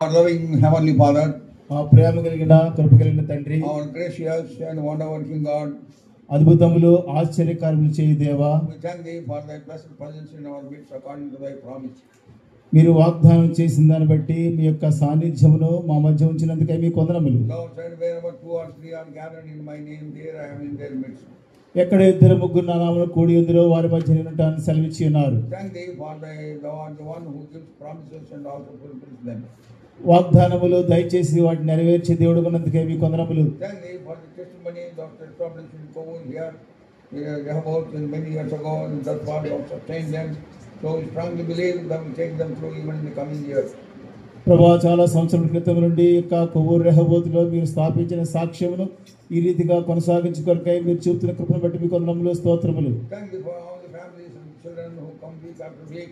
Our loving Heavenly Father, ప్రేమ కలిగిన కృప కలిగిన తండ్రి, our gracious and wonder-working God, అద్భుతములు ఆశ్చర్యకార్యములు చేయు దేవా, we thank Thee for Thy blessed presence in our midst according to Thy promise. మీరు వాగ్దానం చేసిన దాన్ని బట్టి మీ యొక్క సాన్నిధ్యమును మా మధ్య ఉంచినందుకై మీకు వందనములు. Thou said, wherever two or three are gathered in My name, there I am in their midst. ఎక్కడ ఇద్దరు ముగ్గురు నా నామమున కూడి ఉందిరో వారి మధ్య నేను ఉంటానని సెలవిచ్చి ఉన్నారు. Thank Thee for Thou art the one who gives promises and also fulfills them. వాగ్దానములు దయచేసి వాటిని నెరవేర్చే దేవుడు ఉన్నందుకై మీకు వందనములు. Thank Thee for the testimony of the established in Kovu here, Rehoboth many years ago, and thus far Thou sustained them. So we strongly believe that will take them through even in the coming years. ప్రభా, చాలా సంవత్సరాల క్రితం నుండి యొక్క కొవ్వూరు రెహోబోతులో మీరు స్థాపించిన సాక్ష్యమును ఈ రీతిగా కొనసాగించుకొరకై మీరు చూపుతున్న కృపను బట్టి మీకు వందనములు, స్తోత్రములు. Thank you for all the families and children who come week after week.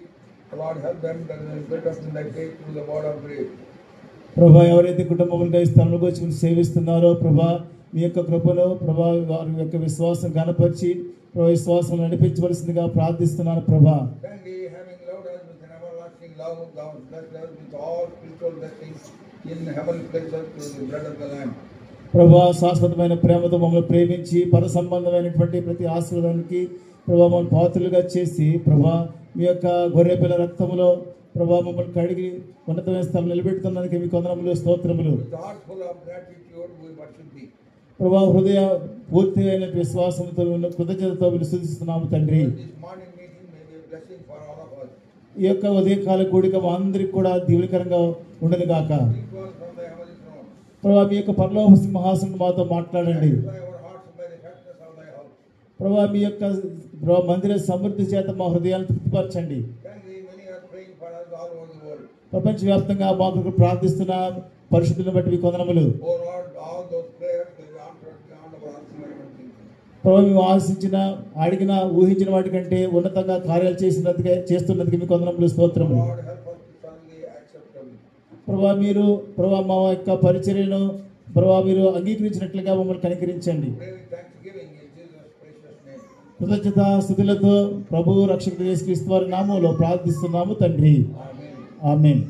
Lord, help them that they build up in Thy faith through the word of grace. ప్రభా, ఎవరైతే కుటుంబములుగా ఈ స్థలంలోకి వచ్చి మీరు సేవిస్తున్నారో ప్రభా, మీ యొక్క కృపలో ప్రభా వారి యొక్క విశ్వాసం కనపరిచి ప్రభా విశ్వాసం నడిపించవలసిందిగా ప్రార్థిస్తున్నాను ప్రభా. Thank Thee, having loved us with an everlasting love, Thou hast blessed us with all spiritual blessings in heavenly places through the blood of the Lamb. ప్రభా, శాశ్వతమైన ప్రేమతో మమ్మల్ని ప్రేమించి పర సంబంధమైనటువంటి ప్రతి ఆశీర్వాదానికి ప్రభా మమ్మల్ని పాత్రలుగా చేసి ప్రభా మీ యొక్క గొర్రెపిల్ల రక్తములో ప్రభా మమ్మల్ని కడిగి ఉన్నతమైన స్థలం నిలబెడుతున్నందుకు మీకు వందనములు, స్తోత్రములు. With the heart full of gratitude, we worship Thee. ప్రభా, హృదయ పూర్తి అయిన విశ్వాసంతో కృతజ్ఞతతో మీరు స్తుతిస్తున్నాము తండ్రి. This morning meeting may be a blessing for all of us. ఈ యొక్క ఉదయకాల కూడిక మా అందరికి కూడా దీవెనకరంగా ఉండను గాక. Speak to us from Thy heavenly throne. ప్రభా, మీ యొక్క పరలోక సింహాసనం మాతో మాట్లాడండి. Satisfy our hearts by the fatness of Thy house. ప్రభా, మీ యొక్క ప్రభా మందిర సమృద్ధి చేత మా హృదయాలను తృప్తిపరచండి. Thank Thee, many are praying for us all over the world. ప్రపంచవ్యాప్తంగా మా కొరకు ప్రార్థిస్తున్న పరిశుద్ధులను బట్టి మీకు వందనములు. Oh Lord, all those prayers will be answered beyond our asking. ప్రభా, మేము ఆశించిన అడిగిన ఊహించిన వాటికంటే ఉన్నతంగా కార్యాలు చేస్తున్నందుకు మీకు వందనములు, స్తోత్రములు. Lord, help us to serve Thee acceptably. ప్రభా, మీరు ప్రభా మా యొక్క పరిచర్యను ప్రభా మీరు అంగీకరించినట్లుగా మమ్మల్ని కనికరించండి. Pray with thanksgiving in Jesus' precious name. కృతజ్ఞత స్తుతులతో ప్రభు రక్షకుడు యేసుక్రీస్తు వారి నామములో ప్రార్థిస్తున్నాము తండ్రి. Amen. Amen.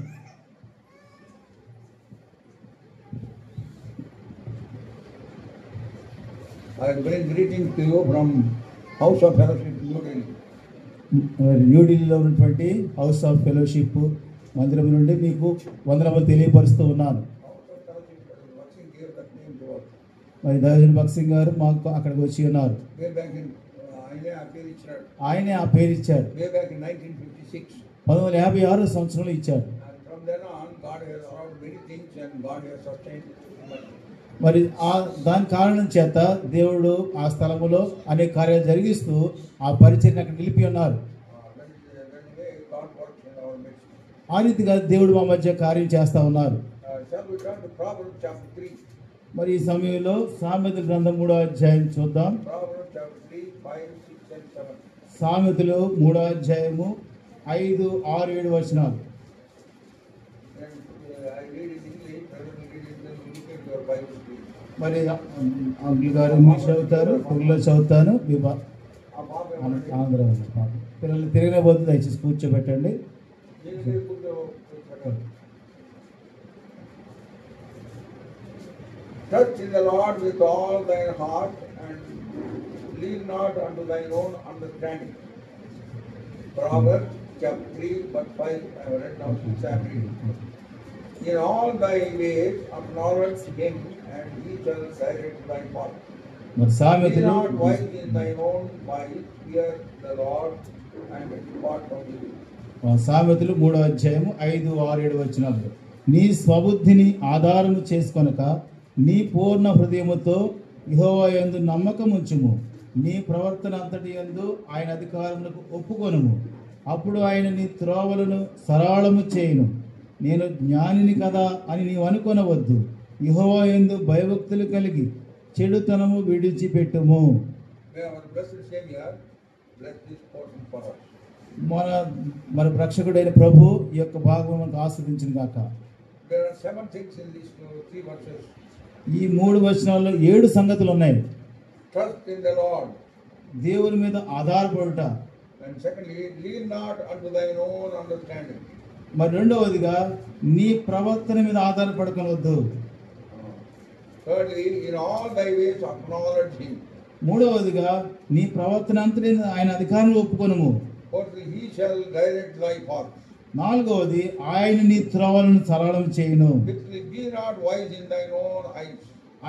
I bring greetings to you from House of Fellowship, New Delhi. న్యూఢిల్లీలో ఉన్నటువంటి హౌస్ ఆఫ్ ఫెలోషిప్ మందిరం నుండి మీకు వందనములు తెలియపరుస్తూ ఉన్నాను. House of Fellowship, Vaksing gave that name to us. మరి దయాజన్ భక్సింగ్ గారు మాకు అక్కడికి వచ్చి ఉన్నారు. Way back in Richard. ఆయనే ఆ పేరు ఇచ్చారు. Way back in 1956. 1956 సంవత్సరంలో ఇచ్చారు. And from then on, God has allowed many things and God has sustained much. మరి దాని కారణం చేత దేవుడు ఆ స్థలములో అనేక కార్యాలు జరిగిస్తూ ఆ పరిచర్ని అక్కడ నిలిపి ఉన్నారు. That is the way God works in our midst. ఆ రీతిగా దేవుడు మా మధ్య కార్యం చేస్తా ఉన్నారు. Shall we turn to Proverbs chapter 3? మరి ఈ సమయంలో సామెతల గ్రంథం 3వ అధ్యాయం చూద్దాం. Proverbs chapter 3, 5, 6 and 7. సామెతలు 3వ అధ్యాయము 5, 6, 7 వచనాలు. And I read in English, I will read it, then you look at your Bible please. మరి అంకుల్ గారు ఇంగ్లీష్ చదువుతారు, తెలుగులో చదువుతాను. ఆ బాబు ఆంధ్ర పిల్లలు తిరగబోతుంది, దయచేసి కూర్చోబెట్టండి. Trust in the Lord with all thine heart and lean not unto thine own understanding. Proverbs chapter 3, verse 5, I have read now 6 I am reading. In all thy ways acknowledge him, and he shall direct thy path. మరి Be సామెతలు not wise in thine own wise, fear the Lord, and depart from evil. సామెతలు 3వ అధ్యాయము 5, 6, 7 వచనాలు. నీ స్వబుద్ధిని ఆధారము చేసుకొనక నీ పూర్ణ హృదయముతో యెహోవా యందు నమ్మకం ఉంచుము. నీ ప్రవర్తన అంతటి యందు ఆయన అధికారములకు ఒప్పుకొనుము. అప్పుడు ఆయన నీ త్రోవలను సరళము చేయును. నేను జ్ఞానిని కదా అని నీవు అనుకొనవద్దు. యెహోవా యందు భయభక్తులు కలిగి చెడుతనము విడిచిపెట్టుము. May our blessed Savior bless this portion for us. మన రక్షకుడైన ప్రభు ఈ యొక్క భాగం మనకు ఆస్వాదించిన గాక. There are 7 things in these 3 verses. ఈ 3 వచనాల్లో 7 సంగతులు ఉన్నాయి. Trust in the Lord. దేవుని మీద ఆధారపడుట. And secondly, lean not unto thine own understanding. మరి రెండవదిగా నీ ప్రవర్తన మీద ఆధారపడకనవద్దు. Thirdly, in all thy ways acknowledge him. మూడవదిగా నీ ప్రవర్తన అంతటి ఆయన అధికారంలో ఒప్పుకొనుము. Fourthly, he shall direct thy path. నాలుగవది ఆయన నీ త్రోవలను సరళం చేయును. Fifthly, be not wise in thine own eyes.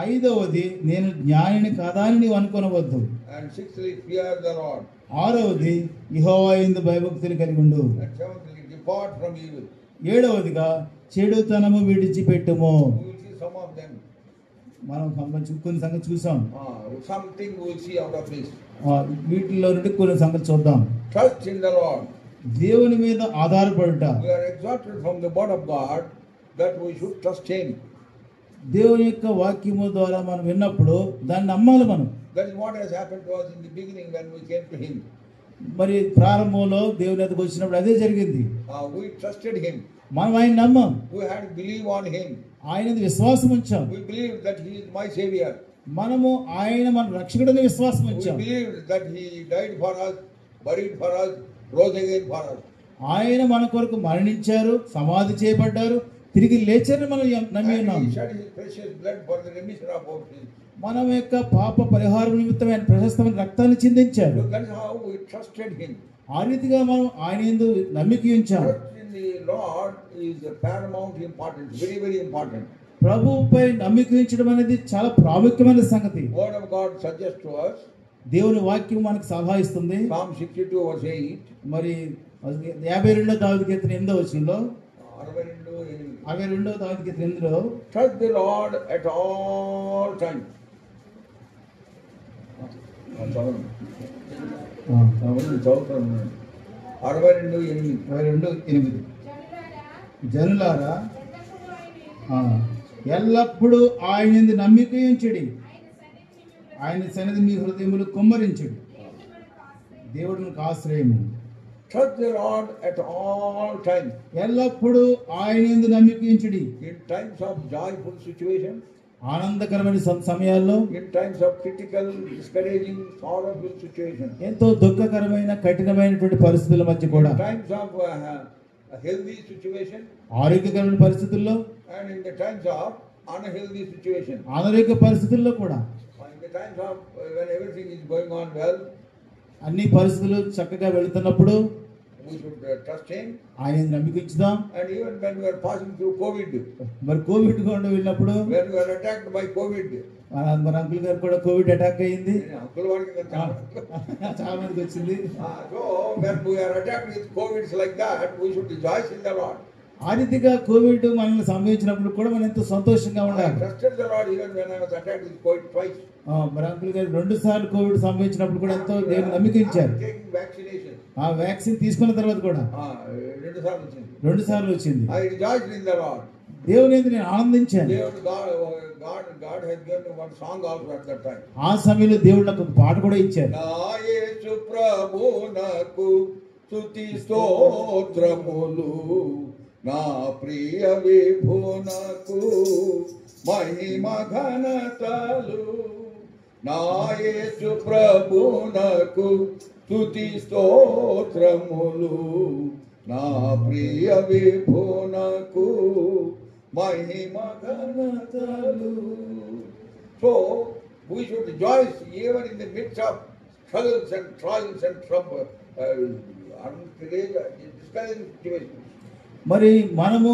ఐదవది నేను జ్ఞానిని కాదా అని నీవు అనుకొనవద్దు. And sixthly, fear the Lord. ఆరవది యెహోవా యందు భయభక్తులు కలిగి ఉండు. And seventhly, depart from evil. ఏడవదిగా చెడుతనము విడిచిపెట్టుము. We will see some of them. మనం కొన్ని సంగతి చూసాం. Something we will see out of this. వీటిలో నుండి కొన్ని సంగతి చూద్దాం. Trust in the Lord. దేవుని మీద ఆధారపడుట. We are exhorted from the word of God that we should trust him. దేవుని యొక్క వాక్యము ద్వారా మనం విన్నప్పుడు దాన్ని నమ్మాలి మనం. That is what has happened to us in the beginning when we came to him. మరి ప్రారంభంలో దేవుని దగ్గరికి వచ్చినప్పుడు అదే జరిగింది. We trusted him. మనం ఆయన నమ్మాం. We had to believe on him. ఆయన మీద విశ్వాసం ఉంచాం. We believed that he is my savior. మనము ఆయన మన రక్షకుడని విశ్వాసం We ఉంచాం. believed that he died for us, buried for us, rose again for us. ఆయన మన కొరకు మరణించారు, సమాధి చేయబడ్డారు, తిరిగి లేచారని మనం నమ్మి And ఉన్నాం. he shed his precious blood for the remission of our sins. మనం యొక్క పాప పరిహారం నిమిత్తమైన ప్రశస్తమైన రక్తాన్ని చిందించాడు. So that is how we trusted him. ఆ రీతిగా మనం ఆయన యందు నమ్మిక ఉంచాం. Trust in the Lord is a paramount importance, very, very important. ప్రభువుపై నమ్మిక ఉంచడం అనేది చాలా ప్రాముఖ్యమైన సంగతి. Word of God suggests to us, దేవుని వాక్యం మనకు సలహా ఇస్తుంది. Psalm 62 verse 8. మరి 52వ దావీదు కీర్తన 8వ వచనంలో 62వ దావీదు కీర్తన 8లో Trust the Lord at all times. చదువుతాను 62:8. జనులారా ఎల్లప్పుడూ ఆయన యందు నమ్మిక ఉంచుడి, ఆయన సన్నిధి మీ హృదయములు కుమ్మరించుడి. దేవుడు మనకు ఆశ్రయము. Trust the Lord at all times. ఎల్లప్పుడూ ఆయన యందు నమ్మిక ఉంచుడి. In times of joyful situations, ఆనందకరమైన సమయాల్లో, in times of critical, discouraging, sorrowful situations, ఎంతో దుఃఖకరమైన కఠినమైనటువంటి పరిస్థితుల మధ్య కూడా, in times of healthy situation, ఆరోగ్యకరమైన పరిస్థితుల్లో, and in the times of unhealthy situation, అనారోగ్య పరిస్థితుల్లో కూడా, in the times of when everything is going on well, అన్ని పరిస్థితులు చక్కగా వెళుతున్నప్పుడు we should trust him. ఆయన నమ్మిక ఉంచుదాం. And even when we are passing through COVID, మరి కోవిడ్ గుండా వెళ్ళినప్పుడు, when we are attacked by COVID, మన అంకుల్ గారు కూడా కోవిడ్ అటాక్ అయ్యింది. uncle వాడికి చాలా మందికి వచ్చింది. so when we are attacked with COVID like that, we should rejoice in the Lord. ఆ రీతిగా కోవిడ్ మనల్ని సంభవించినప్పుడు కూడా మనం ఎంతో సంతోషంగా I ఉండాలి. trusted the Lord even when I was attacked with COVID twice. మరి అంకుల్ గారు 2 సార్లు కోవిడ్ సంభవించినప్పుడు కూడా ఎంతో దేవుని నమ్మికించారు. After taking vaccination, ఆ వ్యాక్సిన్ తీసుకున్న తర్వాత కూడా 2 సార్లు వచ్చింది. 2 సార్లు వచ్చింది. I rejoiced in the Lord. దేవుని యందు నేను ఆనందించాను. God has given me one song also at that time. ఆ సమయంలో దేవుడు నాకు ఒక పాట కూడా ఇచ్చారు. నా యేసు ప్రభునకు స్తుతి స్తోత్రములు, నా ప్రియ విభునకు మహిమ ఘనతలు. నా యేసు ప్రభునకు స్తుతి స్తోత్రములు, నా ప్రియ విభునకు మహిమ ఘనతలు. So we should rejoice even in the midst of struggles and trials and trouble, discouraging situations. మరి మనము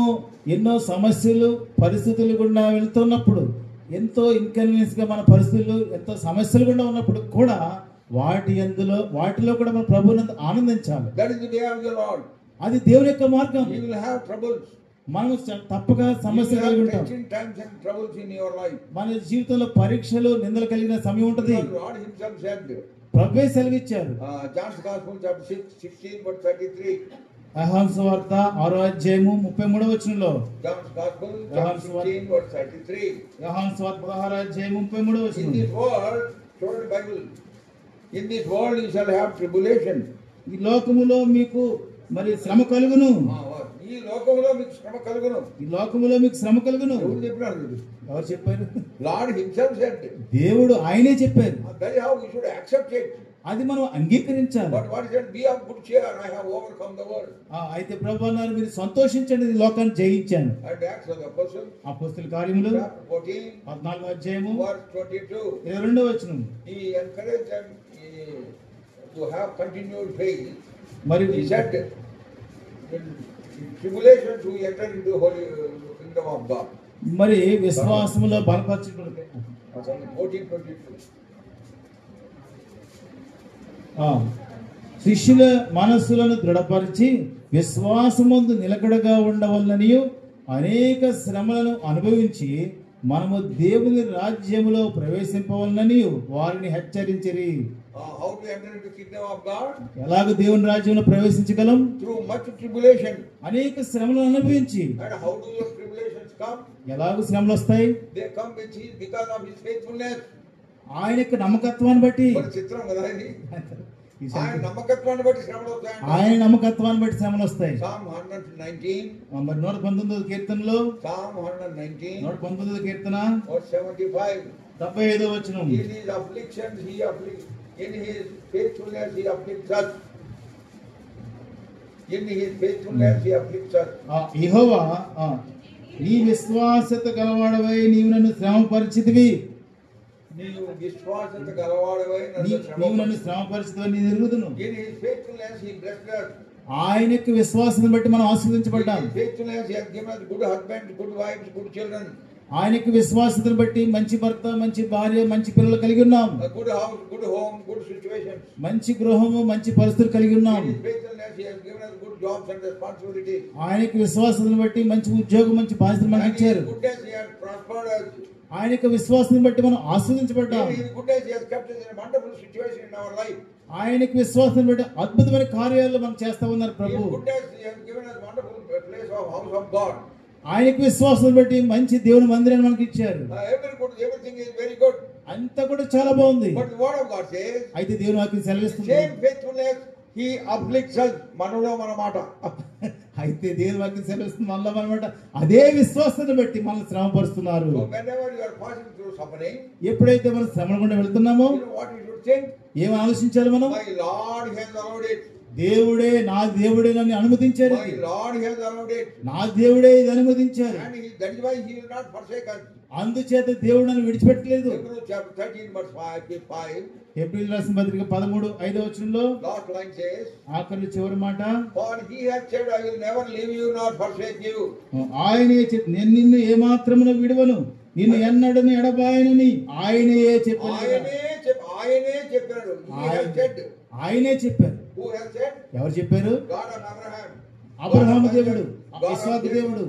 ఎన్నో సమస్యలు పరిస్థితులు గుండా వెళ్తున్నప్పుడు, ఎంతో ఇన్కన్వీనియన్స్ గా మన పరిస్థితులు ఎంతో సమస్యలు గుండా ఉన్నప్పుడు కూడా వాటిలో కూడా మన ప్రభువునందు ఆనందించాలి. That is the day of the Lord. అది దేవుని యొక్క మార్గం. You will have troubles. మనం తప్పక సమస్యలు కలిగి ఉంటాం. testing times and troubles in your life. మన జీవితంలో పరీక్షలు నిందలు కలిగిన సమయం ఉంటుంది. God himself said, ప్రభువే సెలవిచ్చారు. John's Gospel chapter 16 verse 33. యోహాను సువార్త 6వ అధ్యాయము 33వ వచనంలో. John's Gospel chapter 16 verse 33. యోహాను సువార్త 16వ అధ్యాయము 33వ In వచనం. this world, show the Bible. In this world you shall have tribulation. ఈ లోకములో మీకు మరి శ్రమ కలుగును, ఈ లోకంలో మీకు శ్రమ కలుగును. ఈ లోకములో మీకు శ్రమ కలుగును. ఎవరు చెప్పినారు? ఎవరు చెప్పారు? Lord himself said. దేవుడు ఆయనే చెప్పారు. That is how we should accept it. అది మనం అంగీకరించాలి. But what is it? Be of good cheer, I have overcome the world. అయితే ప్రభువు అన్నారు, మీరు సంతోషించండి, ఈ లోకాన్ని జయించాను. And Acts of the Apostles, అపోస్తల కార్యములు chapter 14, 14వ అధ్యాయము verse 22. 22వ వచనం. He encouraged them to have continued faith. మరి He said, in tribulation to enter into the holy kingdom of God. మరి విశ్వాసములో బలపరచుకుని 14:22. శిష్యుల మనస్సులను దృఢపరిచి విశ్వాసమందు నిలకడగా ఉండవలననియు అనేక శ్రమలను అనుభవించి మనము దేవుని రాజ్యములో ప్రవేశింపవలననియు వారిని హెచ్చరించిరి. How to enter into the kingdom of God? ఎలాగ దేవుని రాజ్యంలో ప్రవేశించగలం? Through much tribulation. అనేక శ్రమలను అనుభవించి. And how do those tribulations come? ఎలాగ శ్రమలు వస్తాయి? They come because of his faithfulness. ఆయన యొక్క నమ్మకత్వాన్ని బట్టి. చిత్రం కదా ఇది. ఆయన నమ్మకత్వాన్ని బట్టి శ్రమలు వస్తాయి. ఆయన నమ్మకత్వాన్ని బట్టి శ్రమలు వస్తాయి. Psalm 119. మరి 119వ కీర్తనలో Psalm 119. 119వ కీర్తన 75. 75వ వచనం. In his afflictions he afflicts. In his faithfulness he afflicts us. In his faithfulness he afflicts us. యెహోవా నీ విశ్వాసత గలవాడవై నీవు నన్ను శ్రమపరిచితివి. నీవు విశ్వాసత గలవాడవై నీవు నన్ను శ్రమపరిచితివని నేను ఎరుగుదును. In his faithfulness he blessed us. ఆయన యొక్క విశ్వాసాన్ని బట్టి మనం ఆశీర్వదించబడ్డాం. In his faithfulness he has given us good husbands, good wives, good children. ఆయన యొక్క విశ్వాసతను బట్టి మంచి భర్త, మంచి భార్య, మంచి పిల్లలు కలిగి ఉన్నాం. A good house, good home, good situations. మంచి గృహము, మంచి పరిస్థితులు కలిగి ఉన్నాం. In his faithfulness he has given us good jobs and responsibilities. ఆయన యొక్క విశ్వాసతను బట్టి మంచి ఉద్యోగం, మంచి బాధ్యతలు మనకి ఇచ్చారు. In his goodness he has prospered us. ఆయన యొక్క విశ్వాసాన్ని బట్టి మనం ఆశీర్వదించబడ్డాం. In his goodness he has kept us in a wonderful situation in our life. ఆయనకి విశ్వాసాన్ని బట్టి అద్భుతమైన కార్యాలు మనం చేస్తా ఉన్నారు ప్రభు. In goodness he has given us wonderful place of house of God. ఆయనకి విశ్వాసాన్ని బట్టి మంచి దేవుని మందిరాన్ని మనకి ఇచ్చారు. Everything is very good. అంతా కూడా చాలా బాగుంది. But the word of God says, అయితే దేవుని వాక్యం సెలవిస్తుంది, same faithfulness he afflicts us. మనలో మన మాట. అయితే దేవుని వాక్యం సెలవిస్తుంది మనలో మనమాట అదే విశ్వాసాన్ని బట్టి మనం శ్రమ పరుస్తున్నారు. So whenever you are passing through suffering, ఎప్పుడైతే మనం శ్రమల గుండా వెళ్తున్నామో you know what you should think? ఏం ఆలోచించాలి మనం? My Lord has allowed it. దేవుడే, నా దేవుడే నన్ను అనుమతించారు. My Lord has allowed it. నా దేవుడే ఇది అనుమతించారు. And that is why he will not forsake us. అందుచేత దేవుడు నన్ను విడిచిపెట్టలేదు. Hebrews chapter 13 verse 5. హెబ్రీయులకు రాసిన పత్రిక 13:5వ వచనంలో Last line says, ఆఖరి చివరి మాట, for he has said, I will never leave you nor forsake you. ఆయనే నేను నిన్ను ఏమాత్రమున విడువను, నిన్ను ఎన్నడను ఎడబాయనని ఆయనే చెప్పాడు. ఆయనే చెప్పాడు. He has said. ఆయనే చెప్పారు. Who has said? ఎవరు చెప్పారు? God of Abraham. అబ్రహాము దేవుడు, ఇస్సాకు దేవుడు.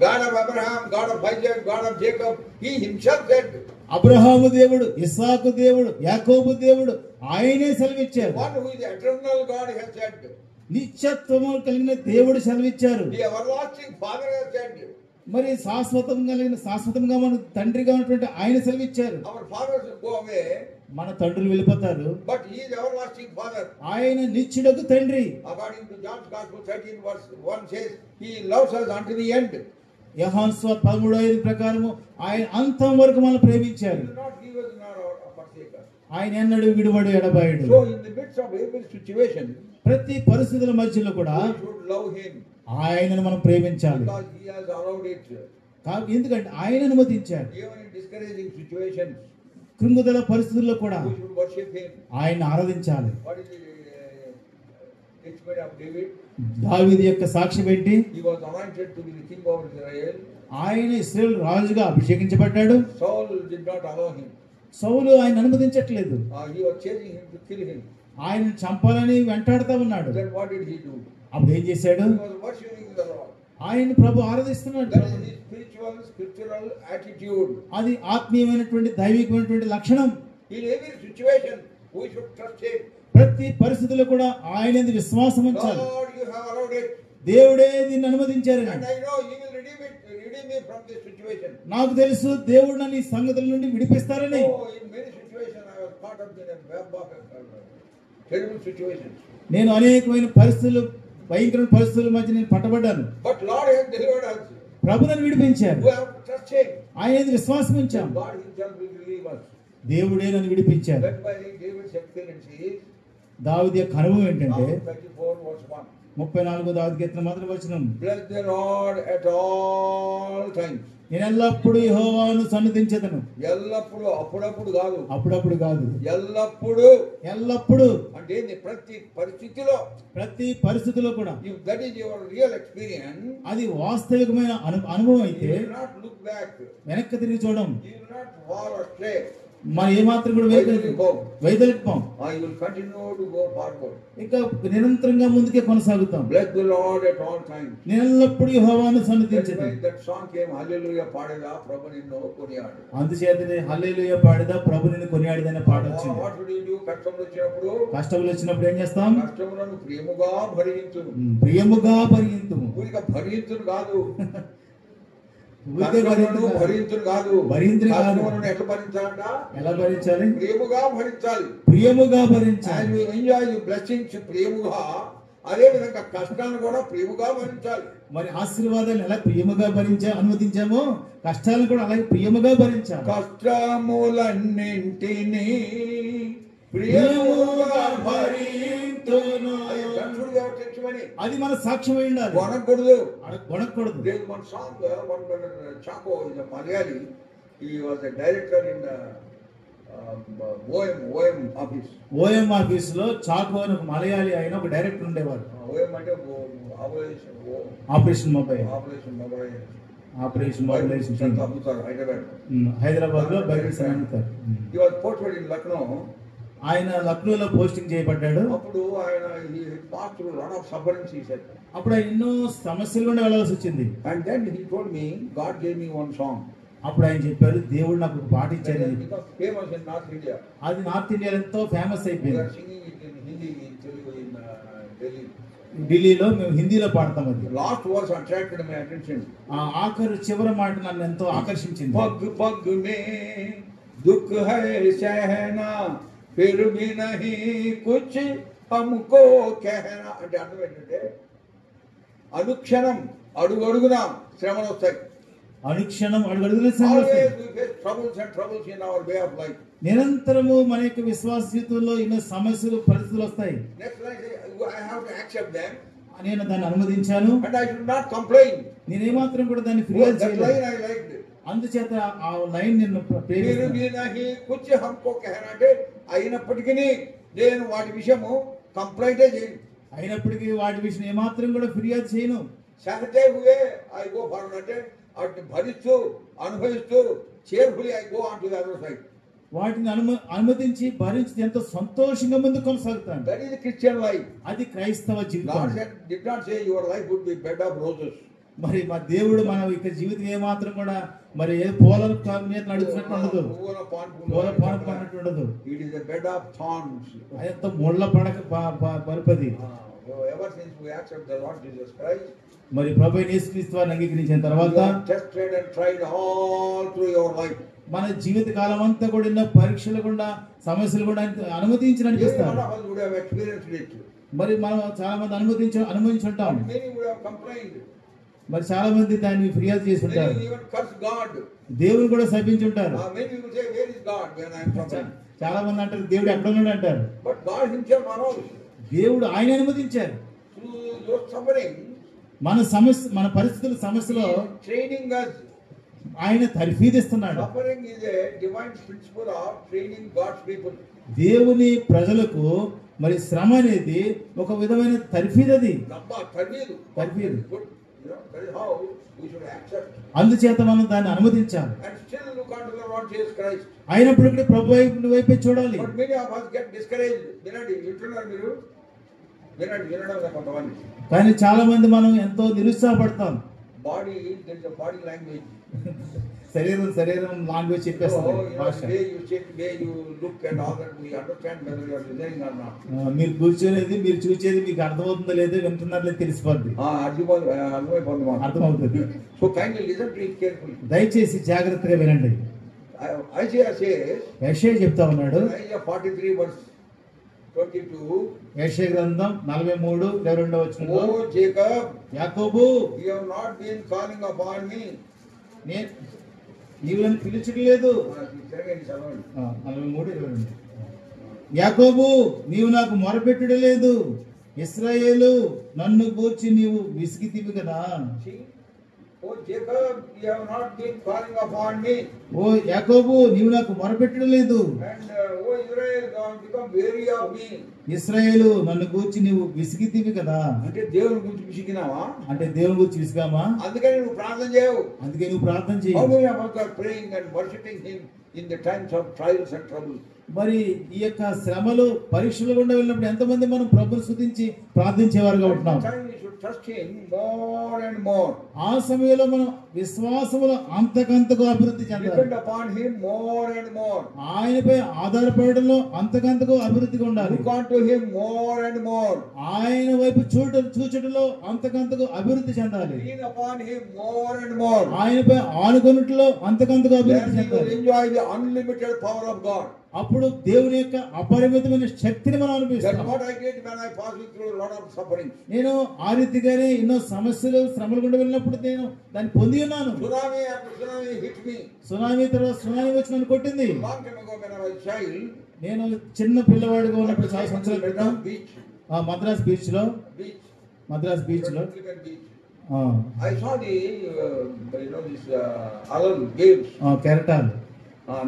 God of Abraham, God of Isaac, God of Jacob, he himself said. Abraham దేవుడు, ఇస్సాకు దేవుడు, యాకోబు దేవుడు ఆయనే సెలవిచ్చారు. One who is eternal God has said. నిత్యత్వము కలిగిన దేవుడు సెలవిచ్చారు. The everlasting Father has said. మరి శాశ్వతంగా మన తండ్రిగా ఉన్నటువంటి ఆయన సెలవిచ్చారు. Our fathers go away. మన తండ్రులు వెళ్ళిపోతారు. But he is everlasting Father. ఆయన నిత్యుడకు తండ్రి. According to John's Gospel 13 verse 1 says, he loves us unto the end. యోహాను సువార్త 13:5 ప్రకారము ఆయన అంతం వరకు మనల్ని ప్రేమించారు. He will not leave us nor forsake us. ఆయన ఎన్నడూ విడువడు, ఎడబాయడు. So in the midst of every situation, ప్రతి పరిస్థితుల మధ్యలో కూడా we should love him. ఆయనను మనం ప్రేమించాలి. Because he has allowed it. ఎందుకంటే ఆయన అనుమతించారు. Even in discouraging situations, కృంగుదల పరిస్థితుల్లో కూడా we should worship him. ఆయన ఆరాధించాలి. What is the testimony of David? దావీదు యొక్క సాక్ష్యం ఏంటి? He was anointed to be the king of Israel. ఆయన ఇశ్రాయేలు రాజుగా అభిషేకించబడ్డాడు. Saul did not allow him. సౌలు ఆయన అనుమతించట్లేదు. He was chasing him to kill him. ఆయన చంపాలని వెంటాడుతూ ఉన్నాడు. Then what did he do? అప్పుడు ఏం చేశాడు? He was worshiping the Lord. ఆయన ప్రభు ఆరాధిస్తున్నాడు. That is his spiritual, scriptural attitude. అది ఆత్మీయమైనటువంటి దైవికమైనటువంటి లక్షణం. In every situation, we should trust him. ప్రతి పరిస్థితిలో కూడా ఆయన యందు విశ్వాసం ఉంచాలి. Lord, you have allowed it. దేవుడే దీన్ని అనుమతించారు. And I know he will redeem me from this situation. నాకు తెలుసు దేవుడు నన్ను ఈ సంగతుల నుండి విడిపిస్తారని. Oh, in many situations I was caught up in a web of terrible situations. నేను అనేకమైన పరిస్థితులు, భయంకరమైన పరిస్థితుల మధ్య నేను పట్టబడ్డాను. But Lord has delivered us. ప్రభు నన్ను విడిపించారు. Who have trusted. ఆయన మీద విశ్వాసం ఉంచాం. God himself will relieve us. దేవుడే నన్ను విడిపించారు. That's why David's experience is దావీదు యొక్క అనుభవం ఏంటంటే Psalm 34 verse 1. 34 దావీదు కీర్తన మొదటి వచనం, Bless the Lord at all times. నేను ఎల్లప్పుడూ యెహోవాను సన్నిధించెదను. ఎల్లప్పుడు, అప్పుడప్పుడు కాదు, అప్పుడప్పుడు కాదు, ఎల్లప్పుడు. ఎల్లప్పుడు అంటే ప్రతి పరిస్థితిలో, ప్రతి పరిస్థితిలో కూడా. if that is your real experience, అది వాస్తవికమైన అనుభవం అయితే you will not look back, వెనక్కి తిరిగి చూడం, you will not fall astray, మరి ఏమాత్రం కూడా వైదొలిగిపోం. you will continue to go forward. ఇంకా నిరంతరంగా ముందుకే కొనసాగుతాం. Bless the Lord at all times. నేను ఎల్లప్పుడూ యెహోవాను That's సన్నిధించెదను. why that song came, hallelujah పాడేదా ప్రభు నిన్ను కొనియాడు. అందుచేతనే హల్లెలూయా పాడేదా ప్రభు నిన్ను కొనియాడేదనే పాట వచ్చింది. What should you do? కష్టములు వచ్చినప్పుడు, కష్టములు వచ్చినప్పుడు ఏం చేస్తాం? కష్టములను ప్రేమగా భరించును. ప్రియముగా భరింతుము. ఊరిక భరించును కాదు, ఊరికే కష్టములను భరించును కాదు, భరించును కాదు. కష్టములను ఎట్లా భరించాలంట? ఎలా భరించాలి? ప్రేమగా భరించాలి. ప్రియముగా భరించాలి. And you enjoy the blessings ప్రేమగా, అదే విధంగా కష్టాలను కూడా ప్రేమగా భరించాలి. మరి ఆశీర్వాదాలు ఎలా ప్రియముగా అనుమతించామో కష్టాలను కూడా అలాగే ప్రియముగా భరించాలి. కష్టములన్నింటినీ ప్రియముగా భరింతును. అది మన సాక్ష్యమై ఉండాలి. కొనకూడదు, కొనకూడదు. There is one song, one brother Chaco is a Malayali. He was a director in the OM office. OM office లో చాకో అని ఒక మలయాళీ ఆయన ఒక డైరెక్టర్ ఉండేవారు. OM అంటే ఆపరేషన్ మొబైల్ హైదరాబాద్ లో బైక్స్ అమ్ముతారు. He was posted in Lucknow. ఆయన లక్నోలో పోస్టింగ్ చేయబడ్డాడు. అప్పుడు ఆయన passed through lot of sufferings, he said. అప్పుడు ఆయన ఎన్నో సమస్యలు గుండా వెళ్ళాల్సి వచ్చింది. And then he told me, God gave me one song. అప్పుడు ఆయన చెప్పారు, దేవుడు నాకు ఒక పాట ఇచ్చారు. Famous in North India. అది నార్త్ ఇండియాలో ఎంతో ఫేమస్ అయిపోయింది. Singing it in Hindi, in Telugu, in Delhi. ఢిల్లీలో మేము హిందీలో పాడతాం. అది Last verse attracted my attention. ఆఖరు చివరి మాట నన్ను ఎంతో ఆకర్షించింది. पग पग में दुख है सहना, फिर भी नहीं कुछ हमको कहना. అంటే అర్థం ఏంటంటే అనుక్షణం అడుగడుగున శ్రమలు వస్తాయి. అనుక్షణం అడుగడుగున శ్రమలు వస్తాయి. Troubles and troubles in our way of life. నిరంతరము మన యొక్క విశ్వాస జీవితంలో ఎన్నో సమస్యలు పరిస్థితులు వస్తాయి. Next line, I have to accept them. నేను దాన్ని అనుమతించాను. And I should not complain. నేను ఏమాత్రం కూడా దాన్ని ఫిర్యాదు చేయలేదు. That line I liked. అందుచేత ఆ లైన్ నిన్ను అయినప్పటికీ నేను వాటి విషయము కంప్లైంట్ చేయను. అయినప్పటికీ వాటి విషయం ఏమాత్రం కూడా ఫిర్యాదు చేయను. సహజే హువే ఐ గో ఫార్వర్డ్, అంటే వాటిని భరిస్తూ అనుభవిస్తూ cheerfully I go on to the other side. వాటిని అనుమతించి భరించి ఎంతో సంతోషంగా ముందుకు కొనసాగుతాను. That is the Christian life. అది క్రైస్తవ జీవితం. God did not say your life would be bed of roses. మరి మా దేవుడు మన యొక్క జీవితం ఏమాత్రం కూడా మరి ఏ పూల మీద నడుస్తున్నట్టు ఉండదు, పూల పానట్టు ఉండదు. It is a bed of thorns. అదంతా ముళ్ళ పడక పరుపది. Ever since we accept the Lord Jesus Christ, మరి ప్రభువైన యేసుక్రీస్తు వారిని అంగీకరించిన తర్వాత tested and tried all through your life. మన జీవిత కాలం అంతా కూడా ఎన్నో పరీక్షలు గుండా సమస్యలు కూడా అనుమతించి నడిపిస్తారు. మరి మనం చాలా మంది అనుమతించుంటాం. మరి చాలా మంది దాన్ని ఫిర్యాదు చేసి ఉంటారు. దేవుని కూడా శపించుంటారు. చాలా మంది అంటారు దేవుడు ఎక్కడ ఉన్నాడు అంటారు. దేవుడు ఆయన అనుమతించారు. మన సమస్య, మన పరిస్థితుల సమస్యలో ట్రైనింగ్ ఆయన తర్ఫీదిస్తున్నాడు. Suffering is a divine principle of training God's people. దేవుని ప్రజలకు మరి శ్రమ అనేది ఒక విధమైన తర్ఫీదు. అది తర్ఫీదు. That is how we should accept. అందుచేత మనం దాన్ని అనుమతించాలి. And still look unto the Lord Jesus Christ. అయినప్పటికీ ప్రభు వైపే చూడాలి. But many of us get discouraged. వినడం కొంతమంది. కానీ చాలా మంది మనం ఎంతో నిరుత్సాహపడతాం. Body, there is a body language. శరీరం లాంగ్వేజ్ చెప్పేస్తుంది భాష. మీరు కూర్చోనేది, మీరు చూసేది మీకు అర్థమవుతుందో లేదో వింటున్నట్లే తెలిసిపోద్ది, అర్థమవుతుంది. So kindly listen to it carefully. దయచేసి జాగ్రత్తగా వినండి. Isaiah says, యెషయా చెప్తా ఉన్నాడు, Isaiah 43 verse 22, యెషయా గ్రంథం 43:22 O Jacob, యాకోబు, you have not been calling upon me. నీవు నన్ను పిలిచట్లేదు. తిరగండి, చదవండి. 43:22 యాకోబు, నీవు నాకు మొరపెట్టుటలేదు. ఇశ్రాయేలు, నన్ను గూర్చి నీవు విసిగితివి కదా. See? O Jacob, you have not been calling upon me. ఓ యాకోబు, నీవు నాకు మొరపెట్టుటలేదు. And O Israel, thou hast become weary of me. ఇశ్రాయేలు, నన్ను గూర్చి నీవు విసిగితివి కదా. అంటే దేవుని గురించి విసిగినావా? అంటే దేవుని గురించి విసిగామా? అందుకని నువ్వు ప్రార్థన చేయవు. అందుకే నువ్వు ప్రార్థన How చేయి. many of us are praying and worshiping him in the times of trials and troubles? మరి ఈ యొక్క శ్రమలు పరీక్షలు గుండా వెళ్ళినప్పుడు ఎంతమంది మనం ప్రభుని స్తుతించి ప్రార్థించేవారుగా ఉంటున్నాం. At the time we should trust him more and more. ఆ సమయంలో మనం విశ్వాసములో అంతకంతకు అభివృద్ధి చెందాలి. Depend upon him more and more. ఆయనపై ఆధారపడడంలో అంతకంతకు అభివృద్ధిగా ఉండాలి. Look unto him more and more. ఆయన వైపు చూచటంలో అంతకంతకు అభివృద్ధి చెందాలి. Lean upon him more and more. ఆయనపై ఆనుకొనుటలో అంతకంతకు అభివృద్ధి Then you will చెందాలి. enjoy the unlimited power of God. అప్పుడు దేవుని యొక్క అపరిమితమైన శక్తిని మనం That's అనుభవిస్తాం. what I did when I passed through a lot of suffering. నేను ఆ రీతిగానే ఎన్నో సమస్యలు శ్రమలు గుండా వెళ్ళినప్పుడు నేను దాన్ని పొంది ఉన్నాను. Tsunami after tsunami hit me. Tsunami తర్వాత సునామీ వచ్చి నన్ను కొట్టింది. Long time ago when I was a child, నేను చిన్న పిల్లవాడిగా ఉన్నప్పుడు చాలా సంవత్సరాల క్రితం beach, మద్రాస్ బీచ్ లో American beach. I saw the, this alarm games. కెరటాలు.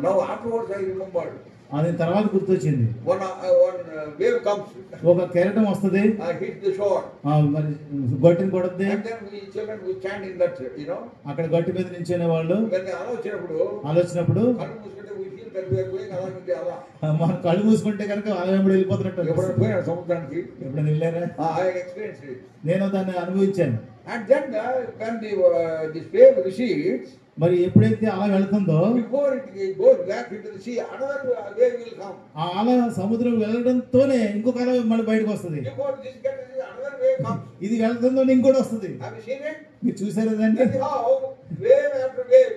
Now afterwards I remembered. అది తర్వాత గుర్తొచ్చింది. One wave comes, ఒక కెరటం వస్తుంది, hit the shore, మరి గట్టిని కొడుతుంది. and then we children we stand in that, అక్కడ గట్టి మీద నించునే వాళ్ళు when they ఆలోచనప్పుడు ఆలోచనప్పుడు కళ్ళు మూసుకుంటే we feel that we are going along with the Allah. మనం కళ్ళు మూసుకుంటే కనుక అలా వెంబడి వెళ్ళిపోతున్నట్టు. ఎప్పుడైనా పోయినా సముద్రానికి? ఎప్పుడైనా వెళ్ళారా? I experienced it. నేను దాన్ని అనుభవించాను. And then when this wave recedes, మరి ఎప్పుడైతే అలా వెళ్తుందో before it goes back into the sea, another wave will come. ఆ అల సముద్రం వెళ్ళడంతోనే ఇంకొక అల మళ్ళీ బయటకు వస్తుంది. Before this gets, another wave comes. ఇది వెళ్తుందో ఇంకోటి వస్తుంది. Have you seen it? మీరు చూసారా దాన్ని? That is how wave after wave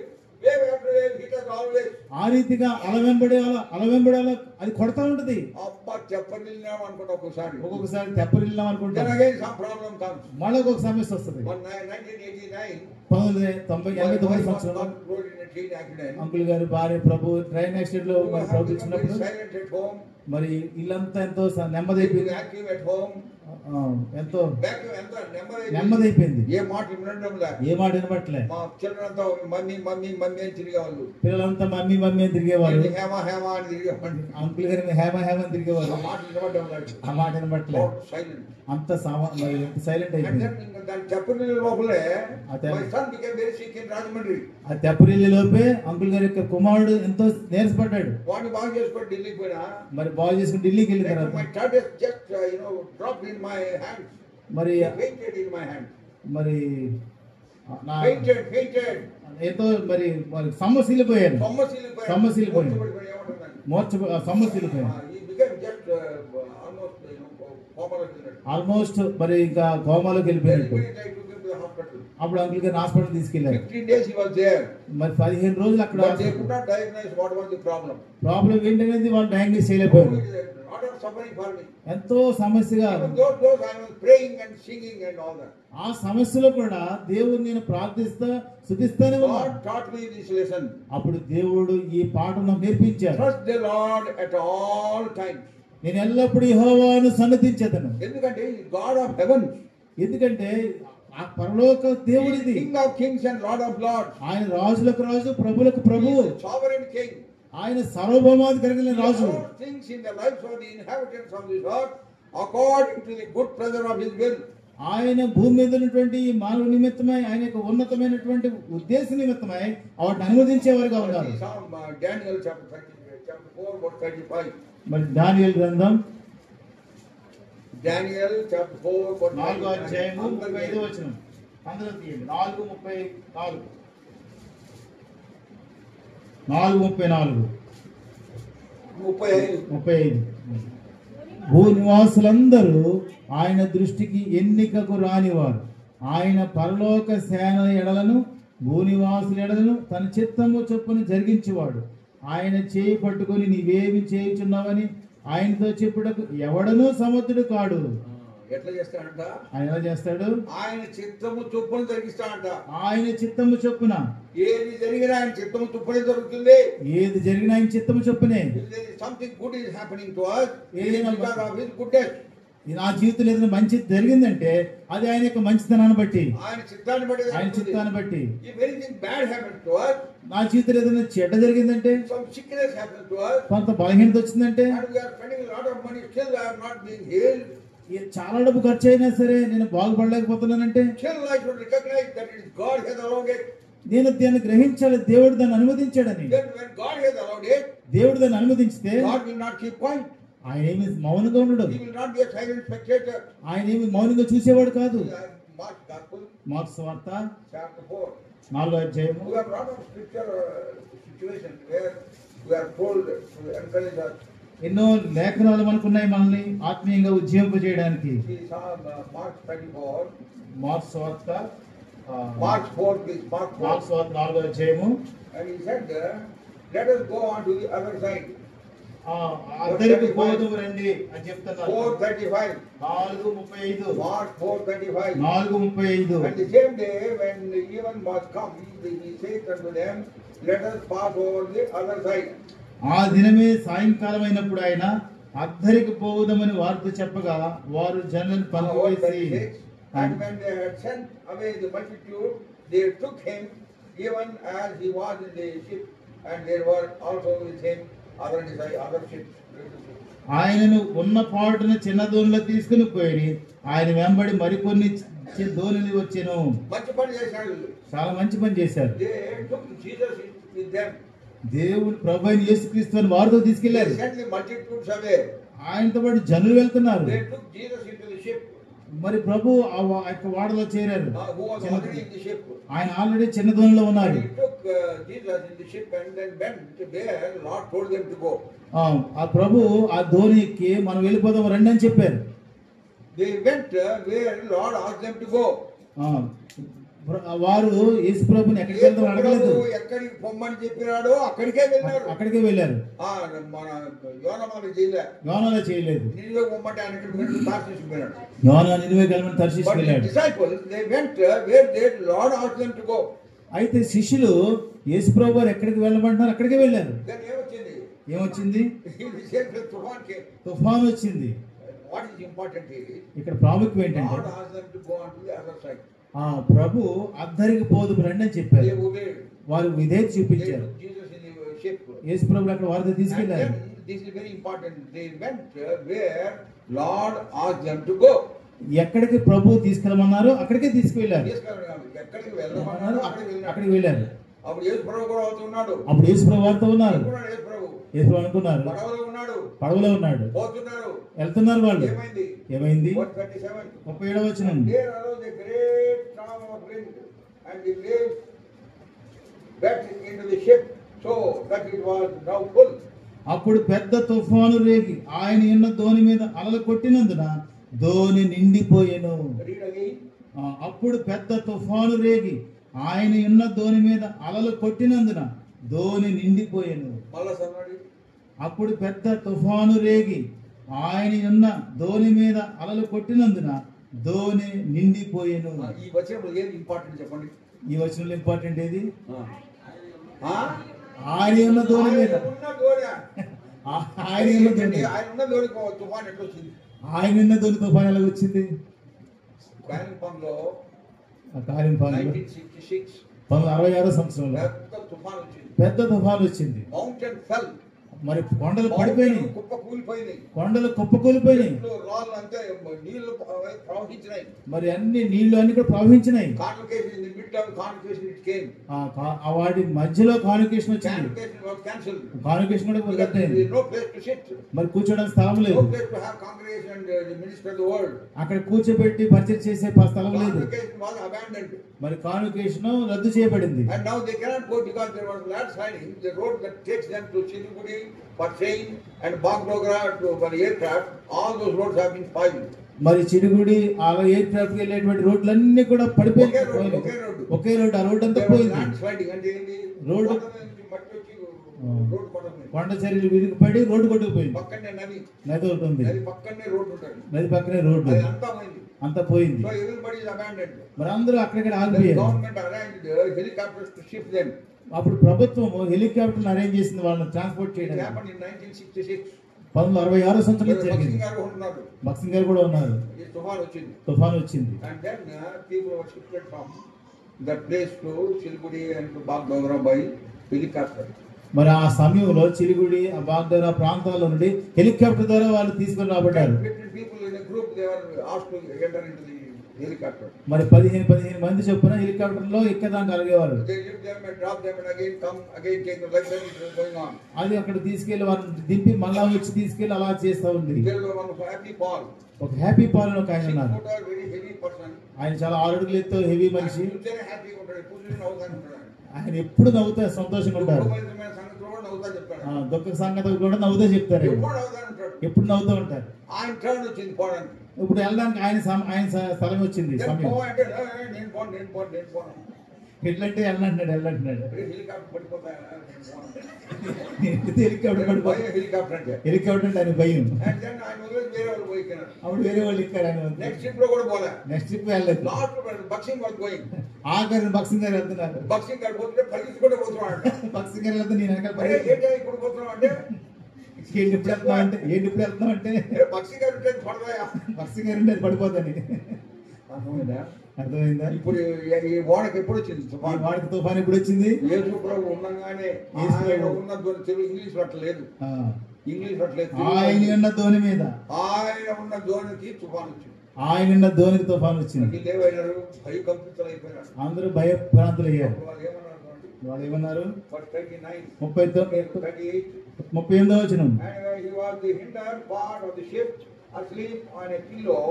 hit us always. ఆ రీతిగా అల వెంబడి అల అది కొడతా ఉంటది. అబ్బా చెప్పలేము అనుకుంటా ఒకసారి. ఒక్కొక్కసారి తెప్పరిల్లాం Then అనుకుంటాం. again some problem comes. మళ్ళీ ఒక సమస్య వస్తుంది. 1989, 1989 సంవత్సరంలో rode in a train accident. Uncle గారి భార్య ప్రభు ట్రైన్ యాక్సిడెంట్ లో We మరి have ప్రభు become very ఇచ్చినప్పుడు silent at home. మరి ఇల్లంతా ఎంతో నెమ్మది We అయిపోయింది. vacuum at home. ఎంతో Vacuum ఎంత నెమ్మది నెమ్మది అయిపోయింది. ఏ మాట వినడంలా. ఏ మాట వినబట్లే. మా చిల్డ్రన్ అంతా మమ్మీ మమ్మీ మమ్మీ అని తిరిగేవాళ్ళు. పిల్లలంతా మమ్మీ మమ్మీ అని తిరిగేవారు. హేమ హేమ అని తిరిగేవాళ్ళు. అంకుల్ గారి హేమ హేమ అని తిరిగేవారు. ఆ మాట వినబడ్డం లేదు. ఆ మాట వినబట్లే. సైలెంట్. అంత సైలెంట్ And అయిపోయింది. then ఇంకా దాని చెప్పని లోపలే అదే. my son became very sick in Rajahmundry. ఆ తెప్పరిల్లి లోపే అంకుల్ గారి యొక్క కుమారుడు ఎంతో నీరసపడ్డాడు. వాడిని బాగా చేసుకొని ఢిల్లీకి పోయినా. మరి బాగు చేసుకుని ఢిల్లీకి వెళ్ళిన తర్వాత My tortoise just dropped in my hand. మరి Fainted in my hand. మరి నా Fainted. ఎంతో మరి సొమ్మసిల్లిపోయాను. సొమ్మసిల్లిపోయాడు. సొమ్మసిల్లిపోయాడు. ఏమంటున్నాను? సొమ్మసిల్లిపోయాను. He became just almost comatose. Almost మరి ఇంకా కోమాలోకి వెళ్ళిపోయినట్టు. Then I took him to the hospital. అప్పుడు అంకుల్ గారిని హాస్పిటల్ తీసుకెళ్లారు. 15 days he was there. మరి 15 రోజులు అక్కడ But they could not diagnose what was the problem. Problem ఏంటనేది వాళ్ళు డయాగ్నోస్ చేయలేకపోయారు. A lot of suffering for me. ఎంతో సమస్యగా Even those I was praying and singing and all that. ఆ సమస్యలో కూడా దేవుడిని నేను ప్రార్థిస్తా స్తుతిస్తానే ఉన్నాను. God taught me this lesson. అప్పుడు దేవుడు ఈ పాఠం నాకు నేర్పించారు. Trust the Lord at all times. నేను ఎల్లప్పుడూ యెహోవాను సన్నతించెదను. ఎందుకంటే God of heaven, ఎందుకంటే ఆ పరలోక దేవుడిది. King of kings and Lord of lords. ఆయన రాజులకు రాజు ప్రభులకు He Prabhu. is the sovereign king. ఆయన సార్వభౌమాధికారి రాజు. All things in the lives of the inhabitants of this earth according to the good pleasure of his will. ఆయన భూమి మీద ఉన్నటువంటి ఈ మానవ నిమిత్తమై ఆయన యొక్క ఉన్నతమైనటువంటి ఉద్దేశ నిమిత్తమై వాటిని అనుమతించేవారుగా ఉన్నారు. Daniel chapter 4 verse 35. మరి దానియేలు గ్రంథం Daniel chapter 4 verse 4వ 35. అధ్యాయము 35వ వచనం. అందరూ తీయండి. 4:34. 4:34. 35. భూనివాసులందరూ ఆయన దృష్టికి ఎన్నికకు రానివారు. ఆయన పరలోక సేన ఎడలను భూనివాసుల ఎడలను తన చిత్తము చొప్పున జరిగించేవాడు. ఆయన చేయి పట్టుకొని నీవేమి చేయుచున్నావని ఆయనతో చెప్పుటకు ఎవడనూ సమర్థుడు కాడు. ఎట్లా చేస్తాడంట? ఆయన ఎలా చేస్తాడు? ఆయన చిత్తము చొప్పున జరిగిస్తాడంట. ఆయన చిత్తము చొప్పున ఏది జరిగినా ఆయన చిత్తము చొప్పునే జరుగుతుంది. ఏది జరిగినా ఆయన చిత్తము చొప్పునే. Something good is happening to us, ఏదైనా because of his goodness. నా జీవితంలో ఏదైనా మంచి జరిగిందంటే అది ఆయన యొక్క మంచితనాన్ని బట్టి, ఆయన చిత్తాన్ని బట్టి, ఆయన చిత్తాన్ని బట్టి. If anything bad happens to us, నా జీవితంలో ఏదైనా చెడ్డ జరిగిందంటే, some sickness happens to us, కొంత బలహీనత వచ్చిందంటే, and we are spending a lot of money, still I am not being healed, చాలా డబ్బు ఖర్చు అయినా సరే నేను బాగుపడలేకపోతున్నానంటే, still I should recognize that it is God has allowed it. నేను దాన్ని గ్రహించాలి, దేవుడు దాన్ని అనుమతించాడని. Then when God has allowed it, దేవుడు దాన్ని అనుమతించితే God will not keep quiet. ఆయన ఏమి మౌనంగా ఉండడు. He will not be a silent spectator. ఆయన ఏమి మౌనంగా చూసేవాడు కాదు. Mark Gospel, మార్కు సువార్త chapter 4. 4వ అధ్యాయము. We have a lot of scripture situations where we are told to encourage us. ఎన్నో లేఖనాలు మనకున్నాయి మనల్ని ఆత్మీయంగా ఉజ్జీవింపజేయడానికి. We saw Mark 24. మార్కు సువార్త Mark 4, please. Mark 4. మార్కు సువార్త 4వ అధ్యాయము. And he said, let us go on to the other side. అద్దరికి పోదుము రండి అని చెప్తున్నారు. 4:35. 4:35. Mark 4:35. 4:35. And the same day when the even was come, he said unto them, let us pass over the other side. ఆ దినమే సాయంకాలం అయినప్పుడు ఆయన అద్దరికి పోవుదమని వారితో చెప్పగా వారు జనులను పంపివేసి, and when they had sent away the multitude, they took him even as he was in the ship, and there were also with him other ships. ఆయనను ఉన్న పాటున చిన్న దోణిలో తీసుకుని పోయి ఆయన వెంబడి మరికొన్ని దోణులు వచ్చెను. మంచి పని చేశారు, చాలా మంచి పని చేశారు. they took Jesus with them. దేవుడు ప్రభు అయిన యేసుక్రీస్తుని వారితో తీసుకెళ్లారు. They sent the multitudes away. ఆయనతో పాటు జనులు వెళ్తున్నారు. They took Jesus into the ship. మరి ప్రభు ఆ యొక్క వాడలో చేరారు. Who was already in the ship. ఆయన ఆల్రెడీ చిన్న దోణిలో ఉన్నారు. He took Jesus in the ship and then went there. Lord told them to go. ఆ ప్రభు ఆ దోణి ఎక్కి మనం వెళ్ళిపోదాం రండి అని చెప్పారు. They went where Lord asked them to go. వారు యేసు ప్రభుని ఎక్కడికి వెళ్తాం అడగలేదు. ఎక్కడికి పొమ్మని చెప్పినాడో అక్కడికే వెళ్ళారు. అక్కడికే వెళ్ళారు. మన యోనాలో చేయలేదు. యోనాలో చేయలేదు. నినివే పొమ్మంటే ఆయన ఇక్కడికి తార్షీషుకు వెళ్ళాడు. యోనా నినివే గలమని తర్షీషుకు వెళ్ళాడు. Disciples, they went where the Lord asked them to go. అయితే శిష్యులు యేసు ప్రభు వారు ఎక్కడికి వెళ్ళమంటున్నారు అక్కడికే వెళ్ళారు. Then ఏమొచ్చింది? తుఫాను వచ్చింది. What is important here? ఇక్కడ ప్రాముఖ్యం ఏంటంటే God asked them to go on to the other side. ప్రభు అద్దరికి పోదుము రండి అని చెప్పారు. వారు విధేయత చూపించారు. యేసు ప్రభువు అక్కడ వారితో తీసుకెళ్లారు. This is very important. They went where Lord asked them to go. ఎక్కడికి ప్రభు తీసుకెళ్ళమన్నారో అక్కడికే తీసుకెళ్లారు. ఎక్కడికి వెళ్ళమన్నారో అక్కడికి వెళ్ళారు. అప్పుడు యేసు ప్రభు కూడా అవుతున్నాడు. అప్పుడు యేసు ప్రభు వారితో ఉన్నారు. యేసు ప్రభు అనుకున్నారు పడవలో ఉన్నాడు. పోతున్నారు, వెళ్తున్నారు. వాళ్ళు ఏమైంది? 37వ వచనం. And the waves went into the ship so that it was now full. అప్పుడు పెద్ద తుఫాను రేగి ఆయన ఉన్న దోణి మీద అలలు కొట్టినందున దోణి నిండిపోయెను. అప్పుడు పెద్ద తుఫాను రేగి ఆయన ఉన్న దోణి మీద అలలు కొట్టినందున దోణి నిండిపోయెను. అప్పుడు పెద్ద తుఫాను రేగి ఆయన ఉన్న దోణి మీద అలలు కొట్టినందున దోణి నిండిపోయెను. ఈ వచనంలో ఏది ఇంపార్టెంట్ చెప్పండి? ఈ వచనంలో ఇంపార్టెంట్ ఏది? ఆయన ఉన్న దోణి మీద ఆయన ఉన్న దోణి తుఫాన్ ఎట్లా వచ్చింది? ఆయన ఉన్న దోణి తుఫాన్ ఎలా వచ్చింది? కాలింపంలో 1966 సంవత్సరంలో పెద్ద తుఫాన్ వచ్చింది. మౌంటైన్ ఫెల్. మరి కొండలు పడిపోయినాయి, కొండలు కుప్పకూలిపోయినాయి. మరి అన్ని నీళ్లు అన్ని కూడా ప్రవహించినాయి. వాటి మధ్యలో కాన్వకేషన్ వచ్చింది. కాన్వకేషన్ కూడా మరి కూర్చోడానికి స్థలం లేదు. అక్కడ కూర్చోబెట్టి పరిచయం చేసే స్థలం లేదు. మరి కాన్వకేషన్ రద్దు చేయబడింది. For train and Bagdogra to aircraft, all those roads have been spoiled. మరి చిరుగుడి ఆ ఎయిర్ క్రాఫ్ట్ కి వెళ్ళేటువంటి రోడ్లన్నీ కూడా పడిపోయాయి. ఒకే రోడ్, ఆ రోడ్ అంతా పోయింది. ల్యాండ్ స్లైడింగ్ అంటే ఏంటి? రోడ్ రోడ్ కొట్టకపోయింది. కొండ చర్యలు విరిగిపడి రోడ్డు కొట్టుకుపోయింది. పక్కనే నది ఒకటి ఉంది. నది పక్కనే రోడ్డు ఉంటుంది. నది పక్కనే రోడ్డు అది అంతా పోయింది. అంతా పోయింది. So everybody is abandoned. మరి అందరూ అక్కడిక్కడ ఆగిపోయారు. Government arranged helicopters to ship them. అప్పుడు ప్రభుత్వం హెలికాప్టర్ అరేంజ్ చేసింది వాళ్ళని ట్రాన్స్పోర్ట్ చేయడానికి. Happened in 1966. 1966 సంవత్సరంలో జరిగింది. బక్సింగ్ గారు కూడా ఉన్నారు. ఈ తుఫాన్ వచ్చింది. And then people were shifted from that place to Siliguri and to Bagdogra by helicopter. మరి ఆ సమయంలో చిలుగుడి బాగ్డోగ్రా ప్రాంతాల నుండి హెలికాప్టర్ ద్వారా వాళ్ళు తీసుకొని రాబడ్డారు. People in a group they were asked to enter into the helicopter. మరి 15 మంది చొప్పున హెలికాప్టర్ లో ఎక్కడానికి కలిగేవారు. అది అక్కడ తీసుకెళ్లి వారిని దింపి మళ్ళా వచ్చి తీసుకెళ్లి అలా చేస్తా ఉంది. ఒక హ్యాపీ పాల్ ఒక ఆయన ఉన్నారు. ఆయన చాలా 6 అడుగులు ఎత్తు హెవీ మనిషి. ఆయన ఎప్పుడు నవ్వుతా సంతోషంగా ఉంటారు. దుఃఖ సంగతి కూడా నవ్వుతా చెప్తారు. ఎప్పుడు నవ్వుతూ ఉంటారు. ఆయన టర్న్ వచ్చింది పోవడానికి. ఇప్పుడు వెళ్ళడానికి ఆయన స్థలం వచ్చింది. ఎట్లంటే వెళ్ళంటున్నాడు. హెలికాప్టర్ అంటే ఆయన భయం. అప్పుడు వేరే వాళ్ళు ఎక్కారు. ఆయన నెక్స్ట్ ట్రిప్ వెళ్ళలేదు. ఆఖరి బక్సింగ్ గారు వెళ్తున్నారు. బక్సింగ్ గారు పోతుంటే పరిగెత్తుకుంటూ పోతున్నాడు. బక్సింగ్ గారు వెళ్తే నేను వెనకాల ఇప్పుడు పోతున్నావు అంటే ఇప్పుడు వెళ్తున్నావు అంటే బక్సింగ్ గారు బక్సింగ్ గారు ఉండేది పడిపోతుంది. అర్థమైందా? ఇప్పుడు ఈ వాడకి ఎప్పుడు వచ్చింది తుఫాన్? వాడికి తుఫాన్ ఎప్పుడు వచ్చింది? యేసు ప్రభు ఉండగానే ఉన్న తెలుగు ఇంగ్లీష్ పట్టలేదు. ఆయన ఉన్న ధోని మీద ఆయన ఉన్న ధోనికి తుఫాన్ వచ్చింది. ఆయన ఉన్న ధోనికి తుఫాన్ వచ్చింది. ఏమైనారు? భయకంపితులు అయిపోయినారు. అందరూ భయభ్రాంతులు అయ్యారు. వాళ్ళు ఏమన్నారు? 38వ వచనం. He was the hinder part of the ship asleep on a pillow,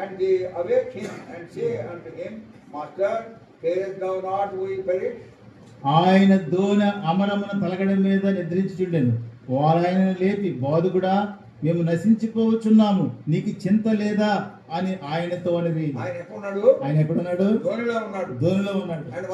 and they awake him and say unto him, Master, carest thou not we perish? ఆయన దోణ అమరమున తలగడ మీద నిద్రించుచుండెను. వారు ఆయనను లేపి, బోధకుడా, మేము నశించిపోవచ్చున్నాము, నీకు చింత లేదా అని ఆయనతో అనేది. ఆయన ఎక్కడున్నాడు? ధోనిలో ఉన్నాడు.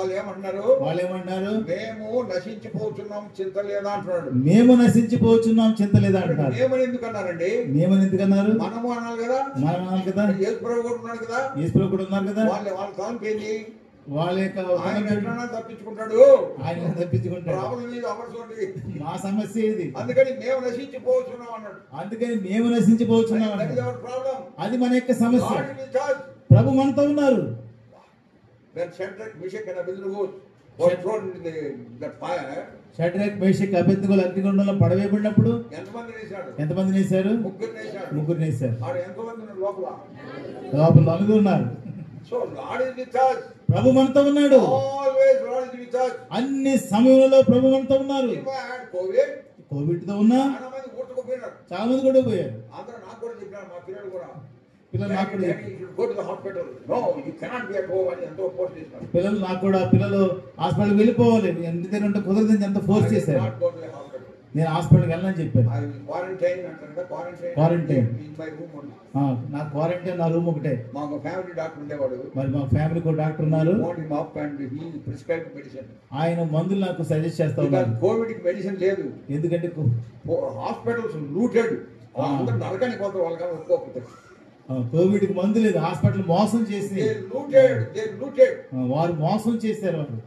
వాళ్ళు ఏమంటున్నారు? మేము నశించిపోతున్నాం, చింత లేదా అంటున్నాడు. మేము నశించిపోతున్నాం, చింత లేదా అంటున్నారు. మేమని ఎందుకన్నారండి? మేమని ఎందుకన్నారు? మనము అనాలి కదా. మనం అనాలి కదా. యేసు ప్రభు కూడా ఉన్నాడు కదా. యేసు ప్రభు కూడా ఉన్నారు కదా. వాళ్ళ తలంపేంది? వాళ్ళ యొక్క తప్పించుకుంటాడు. ఆయన తప్పించుకుంటాడు. మా సమస్య ఇది. అందుకని మేము నశించిపోతున్నాం అన్నాడు. అది మన యొక్క సమస్య. ప్రభు మనతో ఉన్నారు. షడ్రక్ మేషక్ అబేద్నెగోలు అగ్నిగుండంలో పడవేయబడినప్పుడు ఎంతమంది వేశారు? ముగ్గురు వేశారు. లోపల నలుగురు ఉన్నారు. So Lord is with us. ప్రభు మనతో ఉన్నాడు. Always Lord is with us. అన్ని సమయంలో ప్రభు మనతో ఉన్నారు. If I had COVID తో ఉన్నా చాలా మంది కూడా పోయారు. అందరూ నాకు కూడా చెప్పారు, మా పిల్లలు కూడా. పిల్లలు నాకు కూడా go to the hospital. No, you cannot be at home అని ఎంతో ఫోర్స్ చేశారు. పిల్లలు హాస్పిటల్కి వెళ్ళిపోవాలి, ఇంటి దగ్గర ఉంటే కుదరదని ఎంత ఫోర్స్ చేశారు. నేను హాస్పిటల్కి వెళ్ళని చెప్పాను. క్వారంటైన్ నా క్వారంటైన్ నా రూమ్ ఒకటే. మాకు ఫ్యామిలీ డాక్టర్ ఉండేవాడు. మరి మా ఫ్యామిలీకి ఒక డాక్టర్ ఉన్నారు. ఆయన మందులు నాకు సజెస్ట్ చేస్తా ఉన్నారు. కోవిడ్ కి మెడిసిన్ లేదు, ఎందుకంటే హాస్పిటల్స్ లూటెడ్. నరకానికి పోతారు వాళ్ళకి ఒప్పుకోకపోతే. కోవిడ్ కి మందు లేదు, హాస్పిటల్ మోసం చేసి వారు మోసం చేశారు. వాళ్ళు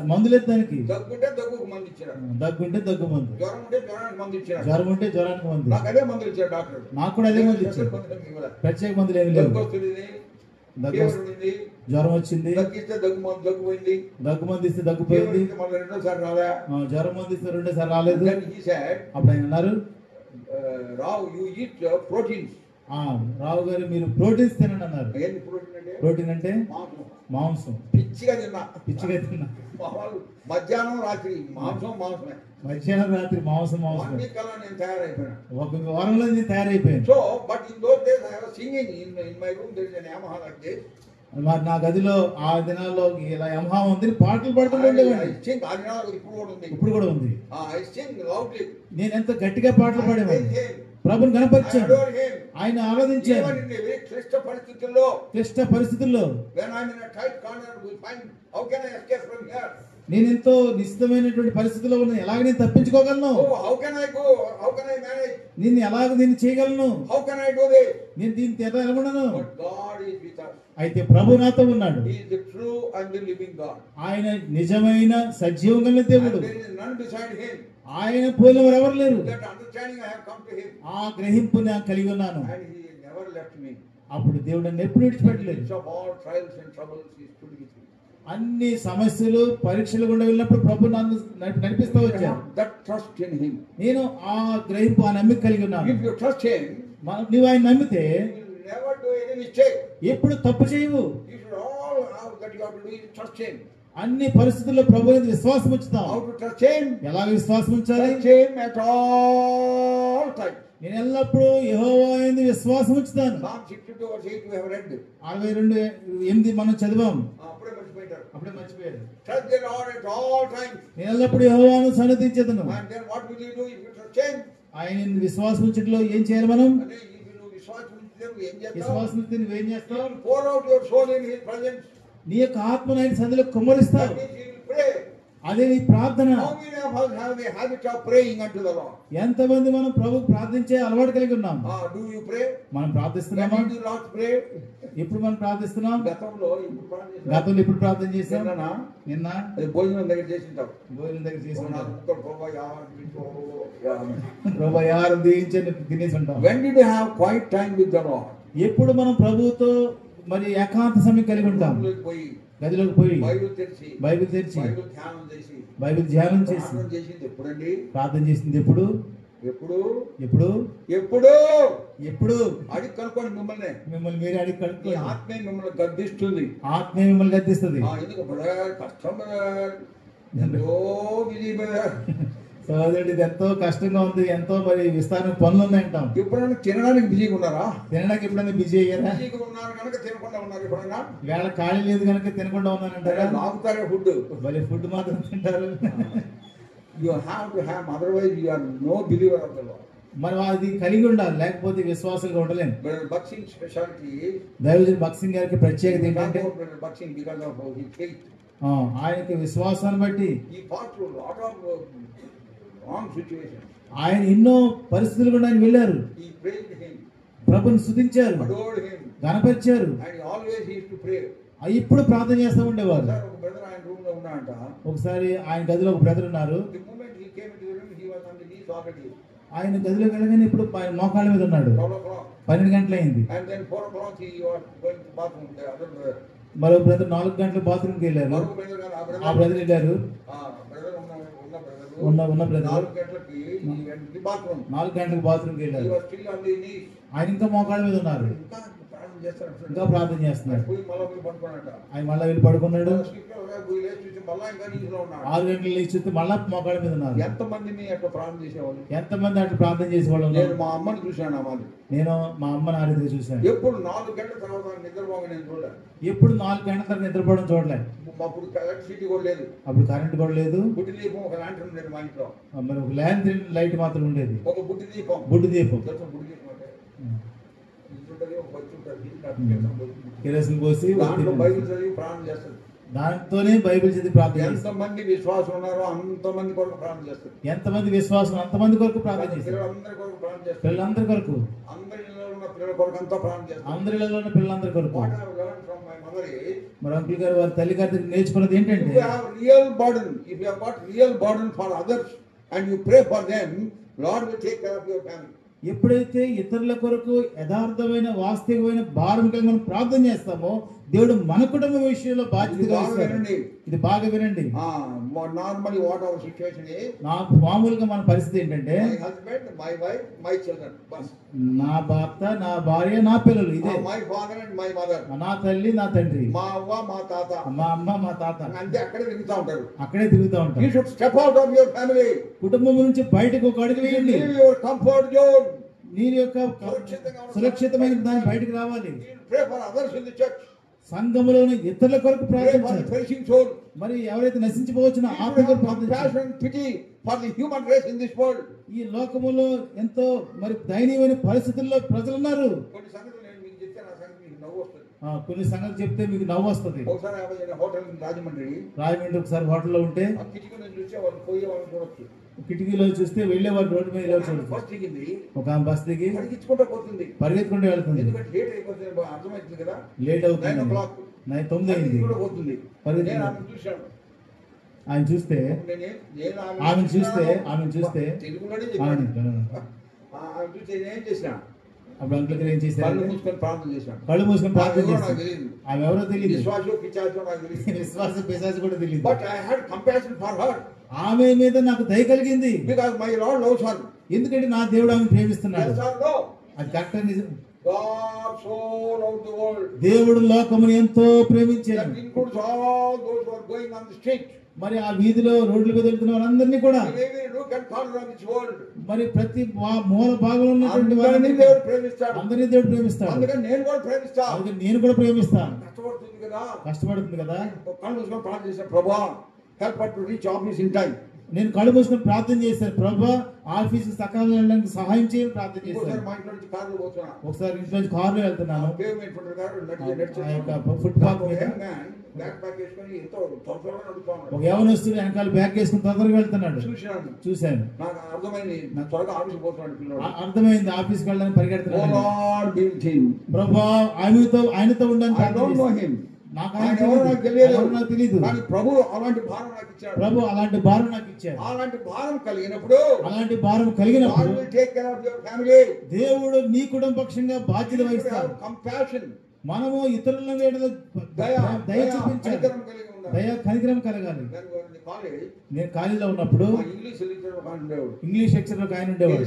మందు లేదు దానికి. దగ్గుంటే దగ్గుకు మందు ఇచ్చారు. దగ్గుంటే దగ్గు మందు. జ్వరం ఉంటే జ్వరానికి మందు ఇచ్చారు. జ్వరం ఉంటే జ్వరానికి మందు. నాకు అదే మందులు ఇచ్చారు డాక్టర్. నాకు కూడా అదే మందులు ఇచ్చారు. ప్రత్యేక మందులు ఏమి లేవు. జ్వరం వచ్చింది, దగ్గు మందు ఇస్తే దగ్గు పోయింది. జ్వరం మందు ఇస్తే 2 సార్లు రాలేదు. అప్పుడు ఆయన అన్నారు, రావు గారు మీరు ప్రోటీన్స్ తినండి అన్నారు. ప్రోటీన్ అంటే మాంసం. పిచ్చిగా తిన్నా. మధ్యాహ్నం రాత్రి మాంసమే. మధ్యాహ్నం రాత్రి మాంసం. నేను తయారైపోయాను. ఒక వారంలో నేను తయారైపోయాను. So but in those days I was singing in my room. There is an Yamaha like this. మరి నా గదిలో ఆ దినాల్లో ఇలా యమహా ఉంది, పాటలు పాడుతుండేవాడిని. ఇప్పుడు కూడా ఉంది. నేను ఎంత గట్టిగా పాటలు పాడేవాడిని. ప్రభుని కనపరిచాను, ఆయన ఆరాధించాను. క్లిష్ట పరిస్థితుల్లో నేను ఎంతో నిశ్చితమైనటువంటి పరిస్థితిలో ఉన్న ఎలాగ నేను తప్పించుకోగలను? Oh, how can I go? How can I manage? నేను ఎలాగ దీన్ని చేయగలను? How can I do this? నేను దీన్ని ఎలాగను? But God is with us. అయితే ప్రభు నాతో ఉన్నాడు. He is the true and the living God. ఆయన నిజమైన సజీవం కలిగిన And దేవుడు. there is none beside him. ఆయన పోలిన వారు ఎవరు లేరు. That understanding I have come to him. ఆ గ్రహింపు నేను కలిగి ఉన్నాను. And he never left me. అప్పుడు దేవుడు నన్ను ఎప్పుడు In విడిచిపెట్టలేదు. midst of all trials and troubles, he stood with me. అన్ని సమస్యలు పరీక్షలు గుండా వెళ్ళినప్పుడు ప్రభు నన్ను నడిపిస్తూ I వచ్చాను. have that trust in him. నేను ఆ గ్రహింపు ఆ నమ్మిక కలిగి ఉన్నాను. If you trust him, నువ్వు ఆయన నమ్మితే you will never do any mistake. ఎప్పుడు తప్పు చేయవు. You should all have that you have to do is trust him. అన్ని పరిస్థితుల్లో ప్రభు మీద విశ్వాసం ఉంచుతాం. How to trust him? ఎలాగ విశ్వాసం ఉంచాలి? Trust him at all times. నేను ఎల్లప్పుడూ యెహోవా యందు విశ్వాసం ఉంచుతాను. Psalm 62 verse 8 we have read. 62:8 మనం చదివాం. అప్పుడే మర్చిపోయారు. అప్పుడే మర్చిపోయారు. Trust the Lord at all times. నేను ఎల్లప్పుడూ యెహోవాను సన్నిధించెదను. And then what will you do if you trust him? ఆయన విశ్వాసం ఉంచట్లో ఏం చేయాలి మనం? అదే if you విశ్వాసం ఉంచితే నువ్వు ఏం చేస్తావు? విశ్వాసం ఉంచితే నువ్వేం చేస్తావు? Pour out your soul in his presence. నీ యొక్క ఆత్మను ఆయన సన్నిధిలో కుమ్మరిస్తావు. That means you will pray. అదే నీ ప్రార్థన. How many of us have a habit of praying unto the Lord? ఎంతమంది మనం ప్రభువుకు ప్రార్థించే అలవాటు కలిగి ఉన్నాం? Do you pray? మనం When ప్రార్థిస్తున్నామా? did you not pray? ఎప్పుడు మనం ప్రార్థిస్తున్నాం? గతంలో ఇప్పుడు ప్రార్థిస్తాం. గతంలో ఎప్పుడు ప్రార్థన చేశాం? నిన్ననా? నిన్న అది భోజనం దగ్గర చేసింటావు. భోజనం దగ్గర చేసుకుంటాం. When ప్రభు ఆహారం దీవించి తినేసి ఉంటాం. did you have quiet time with the Lord? ఎప్పుడు మనం ప్రభువుతో మరి ఏకాంత సమయం కలిగి ఉంటాం? రూమ్లోకి పోయి గదిలోకి పోయి బైబిల్ తెరిచి బైబిల్ తెరిచి బైబిల్ ధ్యానం చేసి బైబిల్ ధ్యానం చేసి ప్రార్థన చేసింది ఎప్పుడండి? ప్రార్థన చేసింది ఎప్పుడు? ఎప్పుడు ఎప్పుడు? ఎప్పుడు ఎప్పుడు? అడిగి కనుక్కోండి మిమ్మల్ని. మిమ్మల్ని మీరే అడిగి మీ కనుక్కోండి. ఆత్మే మిమ్మల్ని గద్దిస్తుంది. ఆత్మే మిమ్మల్ని గద్దిస్తుంది. ఎందుకు బ్రదర్ కష్టం బ్రదర్, ఎంతో బిజీ బ్రదర్. సోదరుడు ఇది ఎంతో కష్టంగా ఉంది, ఎంతో మరి విస్తారమైన పనులు ఉన్నాయంటాం. ఎప్పుడైనా తినడానికి బిజీగా ఉన్నారా? తినడానికి ఎప్పుడైనా బిజీ అయ్యారా? బిజీగా ఉన్నారు కనుక తినకుండా ఉన్నారు. ఎప్పుడైనా వేళ ఖాళీ లేదు కనుక తినకుండా ఉన్నానంటారా? లాగుతారే ఫుడ్. మరి ఫుడ్ మాత్రం తింటారు. You have to have, otherwise you are no believer of the Lord. మనం అది కలిగి ఉండాలి, లేకపోతే విశ్వాసంగా ఉండలేము. బ్రదర్ బక్సింగ్ స్పెషాలిటీ, దైవజన్ భక్సింగ్ గారికి ప్రత్యేకత ఏంటంటే brother Bakht Singh because of his faith. ఆయనకి విశ్వాసాన్ని బట్టి ఈ part to lot of wrong situations. ఆయన ఎన్నో పరిస్థితులు కూడా ఆయన వెళ్ళారు. హి ప్రేజ్డ్ హిమ్, ప్రభుని స్తుతించారు, అడోర్డ్ హిమ్, గణపరిచారు. And always he used to pray. ఇప్పుడు ప్రార్థన చేస్తూ ఉండేవారు. ఒక బ్రదర్ ఆయన రూమ్ లో ఉన్నాడంట. ఒకసారి ఆయన గదిలో ఒక బ్రదర్ ఉన్నారు. The moment he came into the room he was on the knees already. ఆయన గదిలోకి వెళ్ళగానే ఇప్పుడు ఆయన మోకాళ్ళ మీద ఉన్నాడు. 12 గంటలైంది. And then 4 o'clock he was going to bathroom. The other brother. మరో బ్రదర్ 4 గంటలకు బాత్రూమ్కి వెళ్ళారు. మరో బ్రదర్ గారు ఆ బ్రదర్ వెళ్ళారు. బ్రదర్ ఉన్న బ్రదర్ 4 గంటలకి he went to the bathroom. 4 గంటలకు బాత్రూమ్కి He వెళ్ళారు. was still on the knees. ఆయన ఇంకా మోకాళ్ళ మీద ఉన్నారు. ఇంకా ప్రార్థన చేస్తాడు. ఇంకా ప్రార్థన చేస్తున్నారు. పోయి మళ్ళా పోయి పడుకున్నాడట. ఆయన మళ్ళా వెళ్ళి పడుకున్నాడు. పోయి లేచి చూసి మళ్ళా ఇంకా నీస్ లో ఉన్నాడు. 6 గంటలు లేచి చూస్తే మళ్ళా మోకాళ్ళ మీద ఉన్నారు. ఎంతమందిని అట్లా ప్రార్థన చేసేవాళ్ళు? ఎంతమంది అట్లా ప్రార్థన చేసేవాళ్ళు? నేను మా అమ్మని చూశాను. నేను మా అమ్మని ఆ రీతిగా చూశాను. ఎప్పుడు 4 గంటల తర్వాత నిద్రపోగా నేను చూడలేదు. ఎప్పుడు 4 గంటల తర్వాత నిద్రపోవడం చూడలేదు. అప్పుడు ఎలక్ట్రిసిటీ కూడా లేదు. అప్పుడు కరెంట్ కూడా లేదు. బుడ్డి దీపం ఒక లాంటర్న్ ఉండేది మా ఇంట్లో. మరి ఒక ల్యాండ్ లైట్ మాత్రం ఉండేది. ఒక బుడ్డి దీపం. బుడ్డి దీపం. బుడ్డి దీపం అంటే ఇంటుంటది, ఒక బొచ్చు ఉంటుంది. కిరోసిన్ పోసి దాంట్లో బైబిల్ చదివి ప్రార్థన చేస్తారు. దాంతోనే బైబిల్ చదివి ప్రార్థన చేస్తారు. ఎంతమంది విశ్వాసం ఉన్నారో అంతమంది కొరకు ప్రార్థన చేస్తారు. ఎంతమంది విశ్వాసం అంతమంది కొరకు ప్రార్థన చేస్తారు. పిల్లలందరి కొరకు ప్రార్థన చేస్తారు. పిల్లలందరి కొరకు, అందరిలో ఉన్న పిల్లల కొరకు అంతా ప్రార్థన చేస్తారు. అందరిలో ఉన్న పిల్లలందరి కొరకు. What I have learned from my mother is, మరి అంకుల్ గారు వారి తల్లి గారి దగ్గర నేర్చుకున్నది ఏంటంటే, if you have real burden, if you have got real burden for others and you pray for them, Lord will take care of your family. ఎప్పుడైతే ఇతరుల కొరకు యథార్థమైన వాస్తవికమైన భారం కలిగి మనం ప్రార్థన చేస్తామో దేవుడు మన కుటుంబం విషయంలో బాధ్యతగా ఇస్తాడు. ఇది బాగా వినండి. Normally what our situation is, నాకు మామూలుగా మన పరిస్థితి ఏంటంటే, my husband, my wife, my children, బస్. నా భర్త, నా భార్య, నా పిల్లలు, ఇదే. My father and my mother, నా తల్లి, నా తండ్రి, మా అవ్వ, మా తాత, మా అమ్మ, మా తాత. అంతే, అక్కడే తిరుగుతూ ఉంటారు. అక్కడే తిరుగుతూ ఉంటారు. You should step out of your family. కుటుంబం నుంచి బయటకు ఒక అడుగు వేయండి. Leave your comfort zone. నీ యొక్క సురక్షితమైన దాని బయటకు రావాలి. Pray for others in the church. సంఘములోని ఇతరుల కొరకు ప్రార్థించాలి. మరి ఎవరైతే నశించిపోవచ్చునో ఆత్మ కొరకు ప్రార్థించాలి. ఈ లోకములో ఎంతో మరి దయనీయమైన పరిస్థితుల్లో ప్రజలు ఉన్నారు. కొన్ని సంగతులు నేను మీకు చెప్తే నా సంగతి మీకు నవ్వు వస్తుంది. కొన్ని సంగతులు చెప్తే మీకు నవ్వు వస్తుంది. ఒకసారి హోటల్ రాజమండ్రి ఒకసారి హోటల్లో ఉంటే కిటికీ నుంచి చూస్తే వాళ్ళు పోయే వాళ్ళని చూడొచ్చు. కిటికీలో చూస్తే వెళ్ళే వాళ్ళు రోడ్డు మీద బస్ దిగింది, ఒక బస్ దిగి పరిగెత్తుకుంటూ పోతుంది, పరిగెత్తుకుంటూ వెళ్తుంది. ఎందుకంటే లేట్ అయిపోతుంది, అర్థమవుతుంది కదా, లేట్ అవుతుంది, 9 o'clock 9 అయింది పోతుంది. నేను ఆమె చూశాను, ఆయన చూస్తే ఆమె చూస్తే తెలుగులోనే చెప్పాను. ఆమె చూస్తే ఏం చేసినా అప్పుడు అంకుల్ ఏం చేశారు, కళ్ళు మూసుకొని ప్రార్థన చేశాను. కళ్ళు మూసుకొని ప్రార్థన చేశాను. నాకు తెలియదు ఆమె ఎవరో తెలియదు, విశ్వాసో పిశాచో నాకు తెలియదు, విశ్వాస పిశాచు కూడా తెలియదు. But I had compassion for her. ఆమె మీద నాకు దయ కలిగింది, because my Lord loves her. ఎందుకంటే నా దేవుడు ఆమె ప్రేమిస్తున్నాడు. అది కరెక్ట్. నిజం. God so loved the world. దేవుడు లోకమును ఎంతో ప్రేమించాడు. That includes all those who are going on the street. మరి ఆ వీధిలో రోడ్ల మీద వెళ్తున్న వాళ్ళందరినీ కూడా, look and corner of this world. మరి ప్రతి మూల భాగంలో ఉన్నటువంటి వారిని దేవుడు ప్రేమిస్తాడు, అందరినీ దేవుడు ప్రేమిస్తాడు. అందుకని నేను కూడా ప్రేమిస్తాను, అందుకని నేను కూడా ప్రేమిస్తాను. కష్టపడుతుంది కదా. కళ్ళు మూసుకొని ప్రార్థన చేశాను, ప్రభువా help her to reach office in time. నేను కళ్ళు మూసుకొని ప్రార్థన చేశాను, ప్రభువా ఆఫీస్ సకాలంలో వెళ్ళడానికి సహాయం చేయని ప్రార్థన చేశాను. మా ఇంట్లో నుంచి కారులో పోతున్నా, ఒకసారి ఇంట్లో నుంచి కారులో వెళ్తున్నాను, ఫుట్ పాత్ మీద ఒక యవనస్తుడు వెనకాల బ్యాగ్ వేసుకుని తొందరగా వెళ్తున్నాడు. చూశాను, నాకు అర్థమైంది ఆఫీస్కి వెళ్ళడానికి పరిగెడుతున్నాడు. ప్రభువా ఆయనతో ఉండడానికి నాకు తెలియదు, ప్రభు అలాంటి భారం నాకు ఇచ్చాడు. ప్రభు అలాంటి భారం నాకు ఇచ్చాడు. అలాంటి భారం కలిగినప్పుడు take care of your family. దేవుడు నీ కుటుంబ పక్షంగా బాధ్యత వహిస్తాడు. కంపాషన్, మనము ఇతరుల మీద దయ చూపించాలి, దయ కనికరం కలగాలి. నేను కాలేజీలో ఉన్నప్పుడు ఇంగ్లీష్ లెక్చరర్ ఒక ఆయన ఉండేవాడు,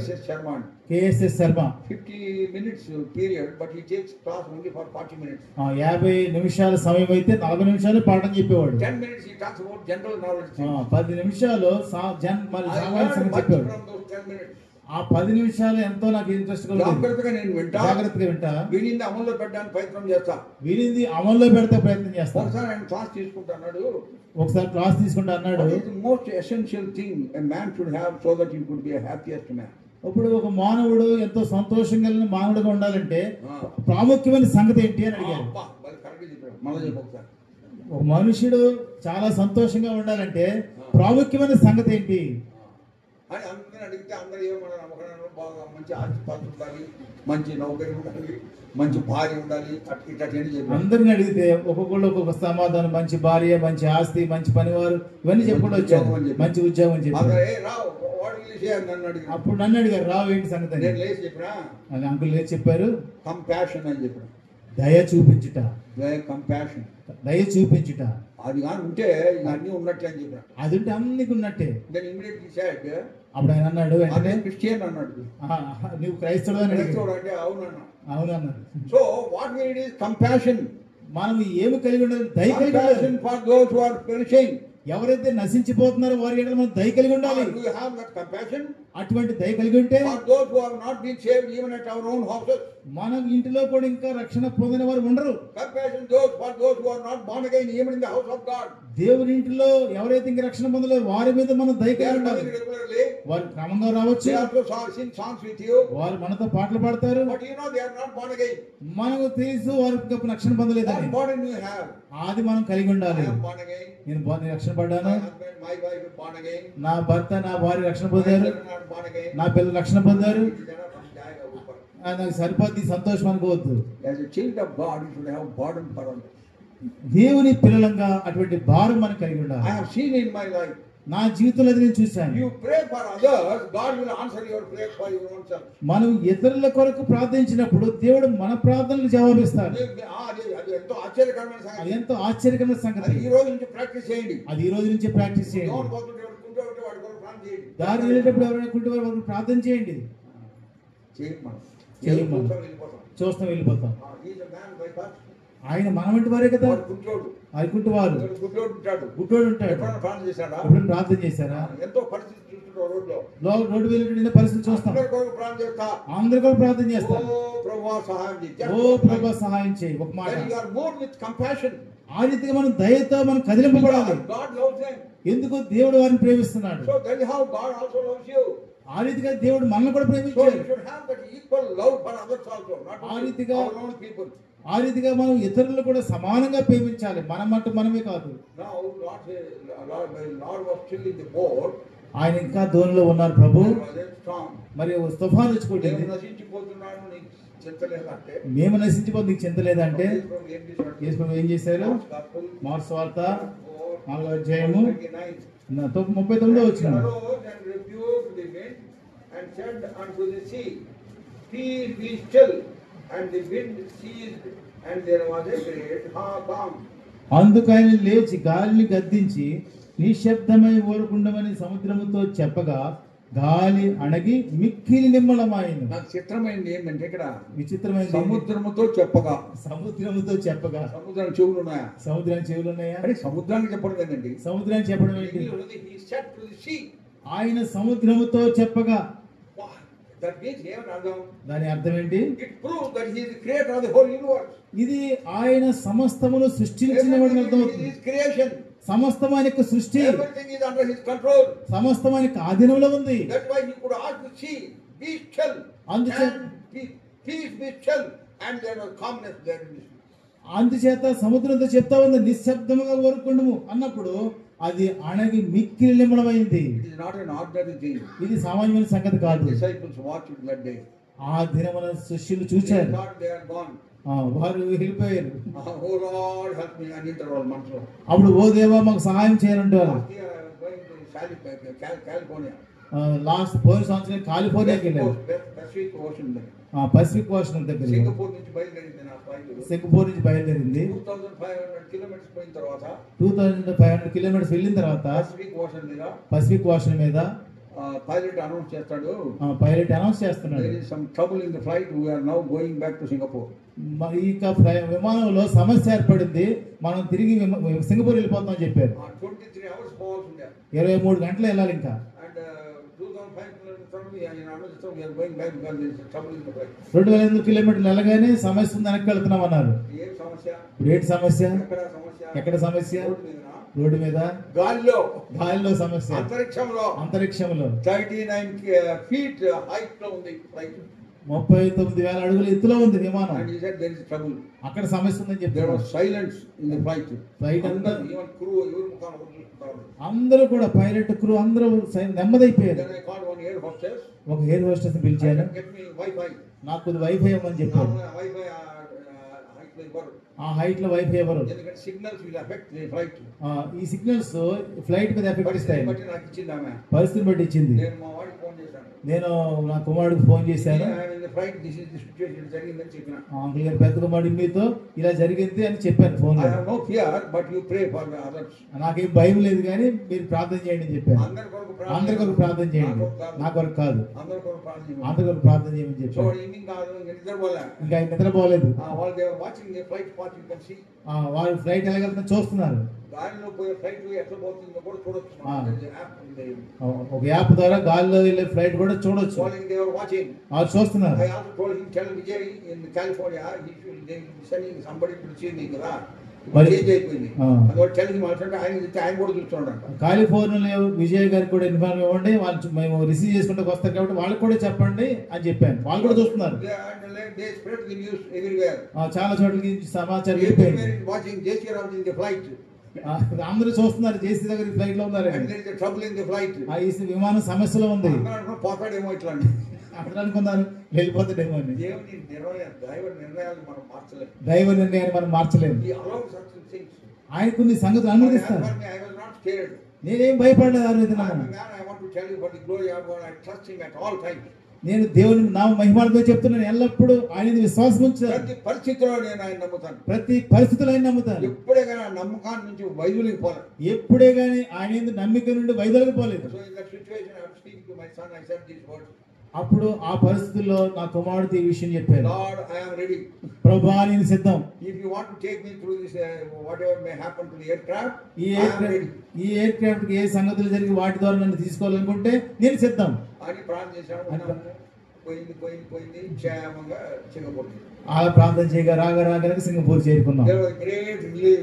KSS Sharma. 50 minutes period, but he takes class only for 40 minutes. 50 నిమిషాల సమయం అయితే 40 నిమిషాలు పాఠం చెప్పేవాడు. 10 minutes he talks about general knowledge. 10 నిమిషాలు మరి సామాన్య సంగతి చెప్పేవాడు. ఆ 10 నిమిషాలు ఎంతో నాకు ఇంట్రెస్ట్ గా జాగ్రత్తగా వింటా, వినింది అమల్లో పెట్టడానికి ప్రయత్నం చేస్తా, వినింది అమల్లో పెడితే ప్రయత్నం చేస్తా. ఒకసారి ఆయన క్లాస్ తీసుకుంటున్నాడు, అన్నాడు most essential thing a man should have so that he could be a happiest man. ఇప్పుడు ఒక మానవుడు ఎంతో సంతోషం కలిగిన మానవుడుగా ఉండాలంటే ప్రాముఖ్యమైన సంగతి ఏంటి అని అడిగారు. ఒక మనుషుడు చాలా సంతోషంగా ఉండాలంటే ప్రాముఖ్యమైన సంగతి ఏంటి అని అందరిని అడిగితే అందరూ ఏమన్నా బాగా మంచి ఆస్తిపాస్తులు ఉండాలి, మంచి నౌకరీ ఉండాలి, మంచి భార్య ఉండాలి, అందరిని అడిగితే ఒక్కొక్కళ్ళు ఒక్కొక్క సమాధానం, మంచి భార్య, మంచి ఆస్తి, మంచి పనివారు, ఇవన్నీ చెప్పుకుంటూ వచ్చారు, మంచి ఉద్యోగం అని చెప్పి. అప్పుడు నన్ను అడిగారు, రావు ఏంటి సంగతి? నేను లేచి చెప్పినా, అంకుల్ లేచి చెప్పారు, కంపాషన్ అని చెప్పిన, దయ చూపించుట, కంపాషన్, దయ చూపించుట. అది కానీ ఉంటే అన్ని ఉన్నట్టే అని చెప్పిన, అది ఉంటే అన్ని ఉన్నట్టే. అప్పుడు ఆయన అన్నాడు, క్రిస్టియన్ అన్నాడు, నువ్వు క్రైస్తవుడు అని అంటే అవునన్నా, అవునన్నాడు. So what we need is compassion. మనం ఏమి కలిగి ఉండాలి? దయ కలిగి ఉండాలి. For those who are perishing, ఎవరైతే నశించిపోతున్నారో వారి ఎడల మనం దయ కలిగి ఉండాలి. అటువంటి దయ కలిగి ఉంటే మన ఇంటిలో కూడా ఇంకా రక్షణ పొందిన వారు ఉండరు. దేవుని ఇంటిలో ఎవరైతే ఇంకా రక్షణ పొందలేరు వారి మీద మనం దయ కలిగి ఉండాలి. వారు క్రమంగా రావచ్చు, వారు మనతో పాటలు పాడతారు, మనకు తెలుసు వారు రక్షణ పొందలేదని. అది మనం కలిగి ఉండాలి. నేను రక్షణ పడ్డాను, నా భర్త నా భార్య రక్షణ పొందారు, నా పిల్లలు రక్షణ పొందారు, నాకు సరిపోద్ది సంతోషం అనుకోవద్దు. దేవుని పిల్లలంగా అటువంటి భారం మనం కలిగి ఉండాలి. నా జీవితంలో నేను చూశాను. మనం ఇతరుల కొరకు ప్రార్థించినప్పుడు దేవుడు మన ప్రార్థనలు జవాబిస్తాడు. అది ఎంతో ఆశ్చర్యకరమైన సంగతి. ఈ రోజు నుంచి ప్రాక్టీస్ చేయండి. అది ఈ రోజు నుంచి ప్రాక్టీస్ చేయండి. దారి వెళ్ళేటప్పుడు ఎవరైనా కుంటే వారు ప్రార్థన చేయండి. చూస్తాం వెళ్ళిపోతాం. ఆయన మన వంటి వారే కదా. అనుకుంటువారు గుడ్డోడు ఉంటాడు. ఎప్పుడు ప్రార్థన చేశారా? ఎంతో పరిస్థితి రోడ్డు వెళ్ళే పరిస్థితి చూస్తాం, అందరూ కూడా ప్రార్థన చేస్తారు, ఓ ప్రభా సహాయం చేయి. ఒక మాట, ఆ రీతిగా మనం దయతో మనం కదిలింపబడాలి. ఎందుకు? దేవుడు వారిని ప్రేమిస్తున్నాడు. ఆ రీతిగా దేవుడు మనల్ని కూడా So ప్రేమించాడు. you should have that equal love for others also, not ఆ only రీతిగా- our own people. ఆ రీతిగా మనం ఇతరులు కూడా సమానంగా ప్రేమించాలి, మన మట్టు మనమే కాదు. Now Lord was still in the boat. ఆయన ఇంకా ధోనిలో ఉన్నారు ప్రభు. There was a storm. మరి ఓ తుఫాను వచ్చి కొట్టింది. నేను నశించిపోతున్నాను, నీకు చింత లేదంటే మేము నశించిపోతే నీకు చింత లేదంటే ఏం చేశాడు? యేసు ప్రభు ఏం చేశారు? Gospel, మార్క్స్ వార్త 4, 4వ అధ్యాయము 29. 39వ వచనం. He arose and rebuked the wind and said unto the sea, Peace, be still. And the wind ceased, and there was a great calm. అందుకైన లేచి గాలిని గద్దించి నిశ్శబ్దమై ఊరకుండమని సముద్రముతో చెప్పగా గాలి అణగి మిక్కిలి నిమ్మళమాయెను. నాకు చిత్రమైంది ఏంటంటే ఇక్కడ విచిత్రమైన సముద్రముతో చెప్పగా, సముద్రముతో చెప్పగా. సముద్రానికి చెవులు ఉన్నాయా? సముద్రానికి చెవులు ఉన్నాయా? అంటే సముద్రానికి చెప్పడం ఏంటండి? సముద్రానికి చెప్పడం ఏంటి? He said to the sea. ఆయన సముద్రముతో చెప్పగా. Wow, that means ఏమని అర్థం? దాని అర్థం ఏంటి? It proves that he is the creator of the whole universe. ఇది ఆయన సమస్తమును సృష్టించిన వాడిని Everything is అర్థమవుతుంది. his creation. సమస్తం ఆయన యొక్క సృష్టి, Everything is under his control. సమస్తం ఆయన యొక్క ఆధీనంలో ఉంది. That's why he could ask the sea, be still, అందుచేత and peace be still, and there was calmness there in the sea. అందుచేత సముద్రంతో చెప్తా ఉంది నిశ్శబ్దముగా ఊరుకుండము అన్నప్పుడు అది అణగి మిక్కిలి నిమ్మడమైంది. It is not an ordinary thing. ఇది సామాన్యమైన సంగతి కాదు. Disciples watched it that day. ఆ దినమున శిష్యులు They చూశారు, thought they are gone. వారు వెళ్ళిపోయారు. Oh Lord, help me, I need the roll mantra. అప్పుడు ఓ దేవా మాకు సహాయం చేయాలంటారు. Last year I was going to California. Last పోయిన సంవత్సరం కాలిఫోర్నియాకి వెళ్ళారు. Pacific Ocean దగ్గర. పసిఫిక్ ఓషన్ దగ్గర సింగపూర్ నుంచి బయలుదేరింది నా ఫ్లైట్. సింగపూర్ నుంచి బయలుదేరింది. 2500 కిలోమీటర్స్ పోయిన తర్వాత 2500 కిలోమీటర్స్ వెళ్ళిన తర్వాత పసిఫిక్ ఓషన్ మీద పసిఫిక్ ఓషన్ మీద పైలట్ అనౌన్స్ చేస్తాడు, పైలట్ అనౌన్స్ చేస్తున్నాడు, there is some trouble in the flight, we are now going back to Singapore. ఇక విమానంలో సమస్య ఏర్పడింది, మనం తిరిగి సింగపూర్ వెళ్ళిపోతాం అని చెప్పారు. 23 hours పోవాల్సి ఉండే. 23 గంటలు వెళ్ళాలి ఇంకా. And 2500 kilometers we are going back because there is trouble in the flight. 2500 కిలోమీటర్లు వెళ్ళగానే సమస్య ఉంది, వెనక్కి వెళ్తున్నాం అన్నారు. ఏం సమస్య? ఇప్పుడు ఏంటి సమస్య? ఎక్కడ సమస్య? ఎక్కడ సమస్య? రోడ్డు మీదనా? రోడ్డు మీద, గాలిలో సమస్య, అంతరిక్షంలో 39 feet height లో ఉంది ఫ్లైట్. 39,000 అడుగుల ఎత్తులో ఉంది విమానం. And he said there is trouble. అక్కడ సమస్య ఉందని There చెప్పారు. was silence in the flight. Flight అంతా even crew ఎవరు ముఖాలు చూస్తున్నారు. అందరూ కూడా పైలట్ క్రూ అందరూ నెమ్మదైపోయారు. Then I called one air hostess. ఒక ఎయిర్ హోస్టెస్ ని పిలిచాను. Get me Wi-Fi. నాకు కొద్ది వైఫై ఇవ్వమని చెప్పారు. Wi-Fi height లో ఇవ్వరు. ఆ హైట్ లో వైఫై ఎవరు? ఎందుకంటే signals will affect the flight. ఈ సిగ్నల్స్ ఫ్లైట్ మీద ఎఫెక్ట్ ఇస్తాయి. బట్టి నాకు ఇచ్చింది ఆమె. పరిస్థితిని బట్టి ఇచ్చింది. నేను మా వాడికి ఫోన్ చేశాను. నేను నా కుమారుడికి ఫోన్ చేశాను. Flight this is the situation జరిగిందని చెప్పిన. అంకుల్ గారు పెద్ద కుమారుడు మీతో ఇలా జరిగింది అని చెప్పాను ఫోన్ లో. I have no fear but you pray for the others. నాకేం భయం లేదు కానీ మీరు ప్రార్థన చేయండి అని చెప్పాను. అందరి కొరకు ప్రార్థన చేయండి, నా కొరకు కాదు, అందరి కొరకు ప్రార్థన చేయండి. అందరి కొరకు ప్రార్థన చేయమని సో చెప్పాను. ఈవినింగ్ కాదు నిద్రపోలే. ఇంకా ఆయన నిద్రపోలేదు. వాళ్ళు they were watching the flight path, you can see. వారు ఫ్లైట్ ఎలాగెళ్తున్నా చూస్తున్నారు. గాలిలో పోయే ఫ్లైట్ ఎట్లా పోతుందో కూడా చూడొచ్చు. ఒక యాప్ ద్వారా గాలిలో వెళ్ళే ఫ్లైట్ కూడా చూడొచ్చు. They were watching. వాళ్ళు చూస్తున్నారు. I also told him, tell Vijay in California, he should they will be sending somebody to see me కదా. మరి చేంజ్ అయిపోయింది. అందువల్ల tell him also ఆయన కూడా చూస్తున్నాడంట. కాలిఫోర్నియాలో విజయ్ గారికి కూడా ఇన్ఫార్మ్ ఇవ్వండి, వాళ్ళు మేము రిసీవ్ చేసుకుంటూ వస్తారు కాబట్టి వాళ్ళకి కూడా చెప్పండి అని చెప్పాను. వాళ్ళు కూడా చూస్తున్నారు. They spread the news everywhere. చాలా చోట్లకి సమాచారం వెళ్ళిపోయింది. Everywhere is watching JC Ram in the flight. అందరూ చూస్తున్నారు జేసీ దగ్గర ఫ్లైట్ లో ఉన్నారు. And there is a trouble in the flight. ఈ విమానం సమస్యలో ఉంది. పోతాడేమో ఇట్లా అక్కడ అనుకున్నారు వెళ్ళిపోతాడేమో అని. దేవుని దైవ నిర్ణయాలు మనం మార్చలేము. దైవ నిర్ణయాన్ని మనం మార్చలేము. He allows certain things. ఆయన కొన్ని సంగతులు అనుమతిస్తారు. I was not scared. నేనేం భయపడలేదు. ఆ రోజు I want to tell you for the glory of God, I trust him at all times. నేను దేవుని నా మహిమాలతో చెప్తున్నాను, ఎల్లప్పుడూ ఆయన విశ్వాసం ఉంచాను. ప్రతి పరిస్థితిలో నేను ఆయన నమ్ముతాను. ప్రతి పరిస్థితిలో ఆయన నమ్ముతాను. ఎప్పుడే కానీ నమ్మకాన్ని నుంచి వైదొలిగి పోలేదు. ఎప్పుడే గానీ ఆయన నమ్మిక నుండి వైదొలిగి పోలేదు. So in that situation I am speaking to my son, I said these words. అప్పుడు ఆ పరిస్థితుల్లో నా కుమారుడితో ఈ విషయం చెప్పాను. Lord, I am ready. ప్రభువా నేను సిద్ధం. If you want to take me through this whatever may happen to the aircraft, ఈ ఎయిర్ క్రాఫ్ట్ కి ఏ సంగతులు జరిగి వాటి ద్వారా నన్ను తీసుకోవాలనుకుంటే నేను సిద్ధం అని ప్రార్థన చేశాను. పోయింది క్షేమంగా సింగపూర్. అలా ప్రార్థన చేయగా రాగా సింగపూర్ చేరుకున్నాం. There was great relief.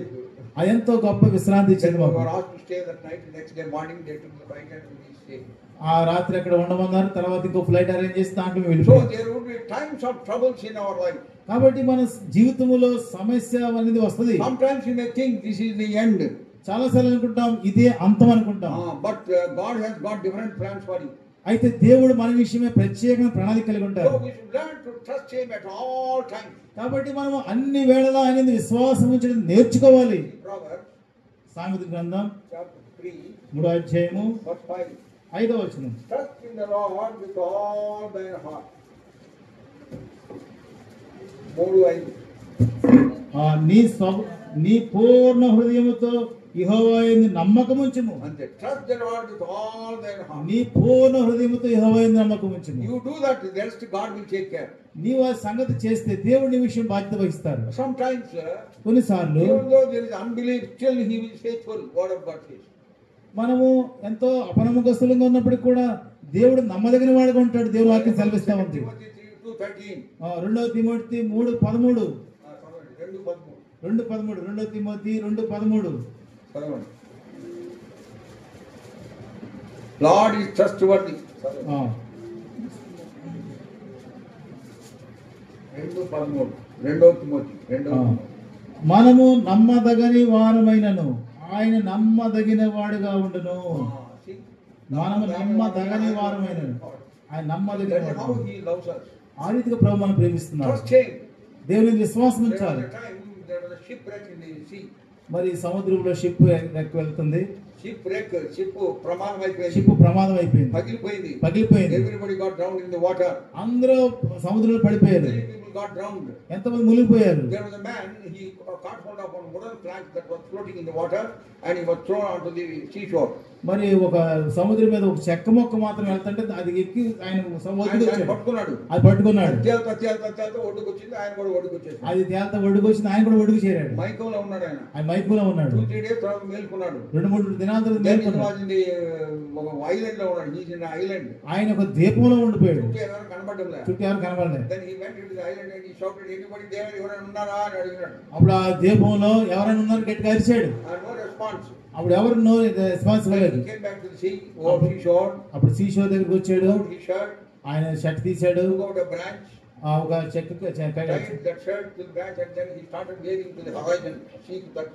అది ఎంతో గొప్ప విశ్రాంతి Then ఇచ్చింది we మాకు. were asked to stay that night. Next day morning they took the bike and we stayed. ఆ రాత్రి అక్కడ ఉండమన్నారు. తర్వాత ఇంకో ఫ్లైట్ అరేంజ్ చేసి దాంట్లో మేము So వెళ్ళిపోయాం. there would be times of troubles in our life. కాబట్టి మన జీవితంలో సమస్య అనేది వస్తది. Sometimes you may think this is the end. చాలా సార్లు అనుకుంటాం ఇదే అంతం అనుకుంటాం. But God has got different plans for you. అయితే దేవుడు మన విషయమే ప్రత్యేకమైన ప్రణాళిక కలిగి ఉంటారు. So we should learn to trust Him at all times. కాబట్టి మనం అన్ని వేళలా ఆయన విశ్వాసం ఉంచడం నేర్చుకోవాలి. Proverbs సామెతల గ్రంథం chapter 3 3వ అధ్యాయము verse 5. 5వ వచనం. Trust in the Lord with all thy heart. 3:5. నీ పూర్ణ హృదయముతో యెహోవా యందు నమ్మకముంచుము. And trust the Lord with all thy heart. నీ పూర్ణ హృదయముతో యెహోవా యందు నమ్మకముంచుము. You do that, the rest God will take care. నీవు ఆ సంగతి చేస్తే దేవుడు నీ విషయం బాధ్యత వహిస్తారు. Sometimes కొన్నిసార్లు even though there is unbelief, still He will faithful. Word of God says. మనము ఎంతో అపనమ్మకస్తులంగా ఉన్నప్పటికీ కూడా దేవుడు నమ్మదగిన వాడుగా ఉంటాడు. దేవుడు వాక్యం సెలవిస్తా ఉంది. 2:13. 2 Timothy 3:13. 2:13. 2 Timothy 2:13. Lord is trustworthy. 2:13. మనము నమ్మదగని వారమైనను ఆయన నమ్మదగిన వాడుగా ఉండును. మనము నమ్మదగని వారమైనను ఆయన నమ్మదగిన That's how వాడు. He loves us. ఆ రీతిగా ప్రభు మనం ప్రేమిస్తున్నాడు. Trust Him. దేవుని విశ్వాసం There ఉంచాలి. was a time there was a shipwreck in the sea. మరి సముద్రంలో షిప్ వెళ్తుంది. Shipwreck, ship ప్రమాదం అయిపోయింది. షిప్ ప్రమాదం అయిపోయింది, పగిలిపోయింది. Everybody got drowned in the water. అందరూ సముద్రంలో పడిపోయారు. Many people got drowned. ఎంతమంది మునిగిపోయారు. There was a man, he caught hold of one wooden plank that was floating in the water and he was thrown onto the seashore. మరి ఒక సముద్రం మీద ఒక చెక్క మొక్క మాత్రం వెళ్తుంటే అది ఎక్కి ఆయన పట్టుకున్నాడు. అది పట్టుకున్నాడు. తేల్తా ఒడ్డుకు వచ్చింది. ఆయన కూడా ఒడ్డుకు వచ్చేసి అది తేల్తా ఒడ్డుకు వచ్చింది. ఆయన కూడా ఒడ్డుకు చేరాడు. మైకంలో ఉన్నాడు. ఆయన మైకంలో ఉన్నాడు. 2-3 days తర్వాత మేల్కొన్నాడు. 2-3 దినాల తర్వాత మేల్కొన్నాడు. ఒక ఐలాండ్ లో ఉన్నాడు. He's in island. ఆయన ఒక ద్వీపంలో ఉండిపోయాడు. చుట్టూ ఎవరు కనబడలేదు. Then he went into the island and he shouted, anybody there, ఎవరైనా ఉన్నారా అని అడిగినాడు. అప్పుడు ఆ ద్వీపంలో ఎవరైనా ఉన్నారు గట్టిగా అరిచాడు. No response. అప్పుడు ఎవరు నో రెస్పాన్స్ ఇవ్వలేదు. He came back to the sea, seashore. అప్పుడు సీషోర్ దగ్గరికి వచ్చాడు. His shirt. ఆయన షర్ట్ తీశాడు. Took out a branch. ఒక చెక్క tied that shirt to the branch and then he started waving to the horizon. See that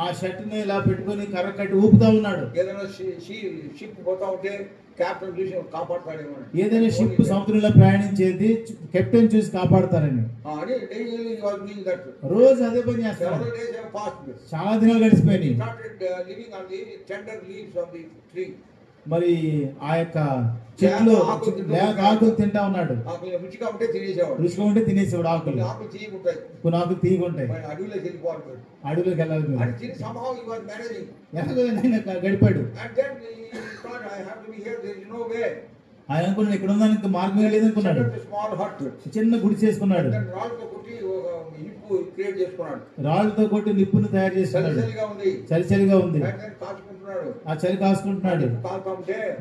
ఆ shirt ని ఇలా పెట్టుకొని కర్ర కట్టి ఊపుతా ఉన్నాడు. ఏదైనా షిప్ పోతా ఉంటే కెప్టెన్ చూసి కాపాడతాడేమో. ఏదైనా షిప్ సముద్రంలో ప్రయాణించేది కెప్టెన్ చూసి కాపాడతారని రోజు అదే పని చేస్తాడు. చాలా దినాలు గడిచిపోయినాయి. మరి ఆ యొక్క చెట్లు ఆకులు తింటా ఉన్నాడు. రుచిగా ఉంటే తినేసేవాడు. ఆకులు కొన్ని ఆకులు తీయకుంటాయి. అడవిలోకి వెళ్ళాలి. గడిపాడు. ఆయన అనుకున్నాడు ఇక్కడ ఉందని ఇంకా మార్గం లేదనుకున్నాడు. చిన్న గుడి చేసుకున్నాడు. రాళ్ళతో కొట్టి నిప్పును తయారు చేసుకున్నాడు. చలిచలిగా ఉంది. ఆ చలి కాసుకుంటున్నాడు.